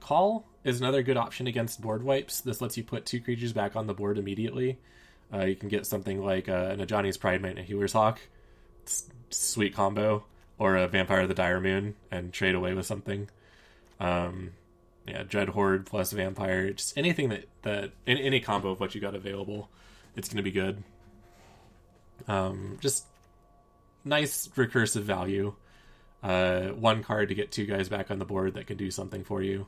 Speaker 1: Call is another good option against board wipes. This lets you put 2 creatures back on the board immediately. You can get something like an Ajani's Pridemate and a Healer's Hawk. Sweet combo. Or a Vampire of the Dire Moon and trade away with something. Dreadhorde plus Vampire. Just anything that any combo of what you got available, it's going to be good. Just nice recursive value. 1 card to get 2 guys back on the board that can do something for you.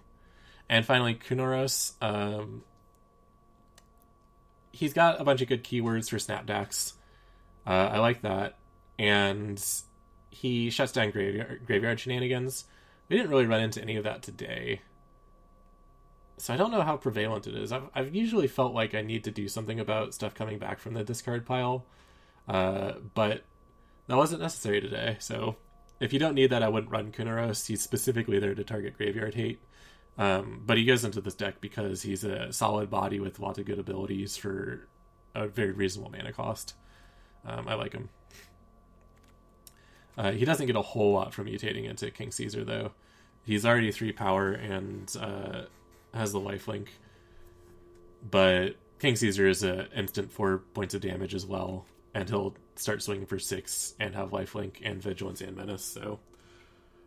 Speaker 1: And finally, Kunoros. He's got a bunch of good keywords for Snapdax. I like that. And he shuts down graveyard shenanigans. We didn't really run into any of that today. So I don't know how prevalent it is. I've usually felt like I need to do something about stuff coming back from the discard pile. But that wasn't necessary today, so... If you don't need that, I wouldn't run Kunoros. He's specifically there to target Graveyard Hate. But he goes into this deck because he's a solid body with lots of good abilities for a very reasonable mana cost. I like him. He doesn't get a whole lot from mutating into King Caesar, though. He's already 3 power and has the lifelink. but King Caesar is a instant 4 points of damage as well, and he'll start swinging for 6 and have lifelink and vigilance and menace, so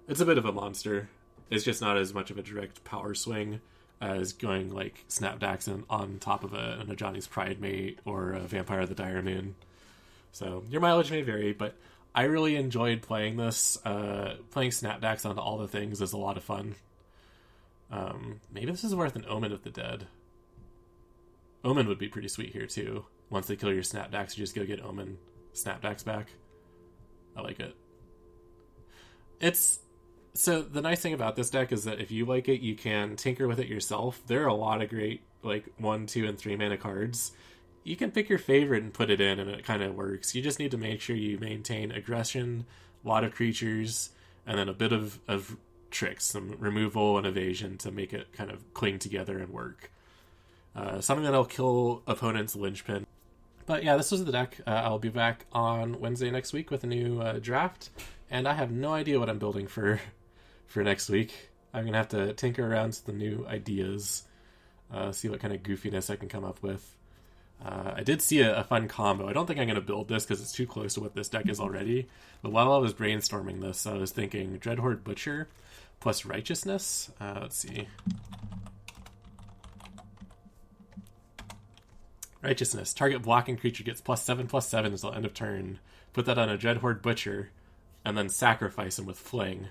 Speaker 1: it's a bit of a monster. It's just not as much of a direct power swing as going like Snapdax on top of an Ajani's Pride Mate or a Vampire of the Dire Moon. So your mileage may vary, but I really enjoyed playing this. Playing Snapdax onto all the things is a lot of fun. Maybe this is worth an Omen of the Dead. Omen would be pretty sweet here too. Once they kill your Snapdax, you just go get Omen Snapdax back. I like it. So the nice thing about this deck is that if you like it, you can tinker with it yourself. There are a lot of great 1, 2, and 3 mana cards. You can pick your favorite and put it in, and it kind of works. You just need to make sure you maintain aggression, a lot of creatures, and then a bit of tricks, some removal and evasion to make it kind of cling together and work. Something that'll kill opponents' linchpin. But yeah, this was the deck. I'll be back on Wednesday next week with a new draft, and I have no idea what I'm building for next week. I'm going to have to tinker around with the new ideas, see what kind of goofiness I can come up with. I did see a fun combo. I don't think I'm going to build this because it's too close to what this deck is already, but while I was brainstorming this, I was thinking Dreadhorde Butcher plus Righteousness. Let's see. Righteousness. Target blocking creature gets +7/+7 until end of turn. Put that on a Dreadhorde Butcher, and then sacrifice him with Fling.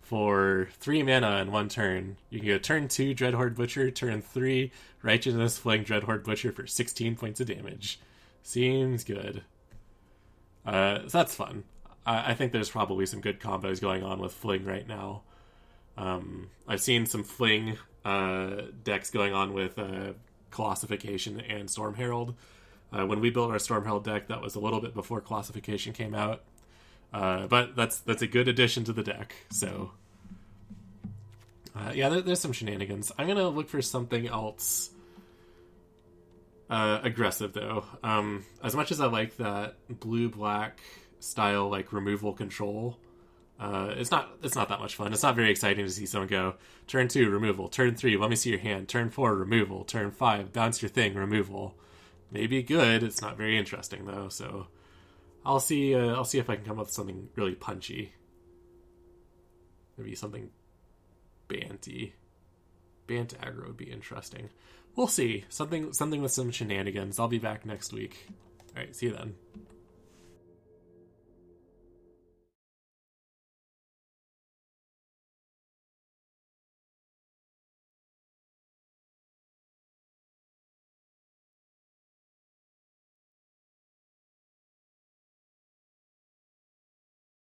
Speaker 1: For 3 mana in 1 turn, you can go turn 2 Dreadhorde Butcher, turn 3 Righteousness Fling Dreadhorde Butcher for 16 points of damage. Seems good. So that's fun. I think there's probably some good combos going on with Fling right now. I've seen some Fling decks going on with Colossification and Storm Herald. When we built our Storm Herald deck, that was a little bit before Colossification came out. But that's a good addition to the deck. So, yeah, there's some shenanigans. I'm gonna look for something else aggressive though. As much as I like that blue-black style removal control, it's not that much fun. It's not very exciting to see someone go turn 2 removal, turn 3 let me see your hand, turn 4 removal, turn 5 bounce your thing removal. Maybe good. It's not very interesting though. So. I'll see if I can come up with something really punchy. Maybe something Banty. Bant aggro would be interesting. We'll see. Something with some shenanigans. I'll be back next week. Alright, see you then.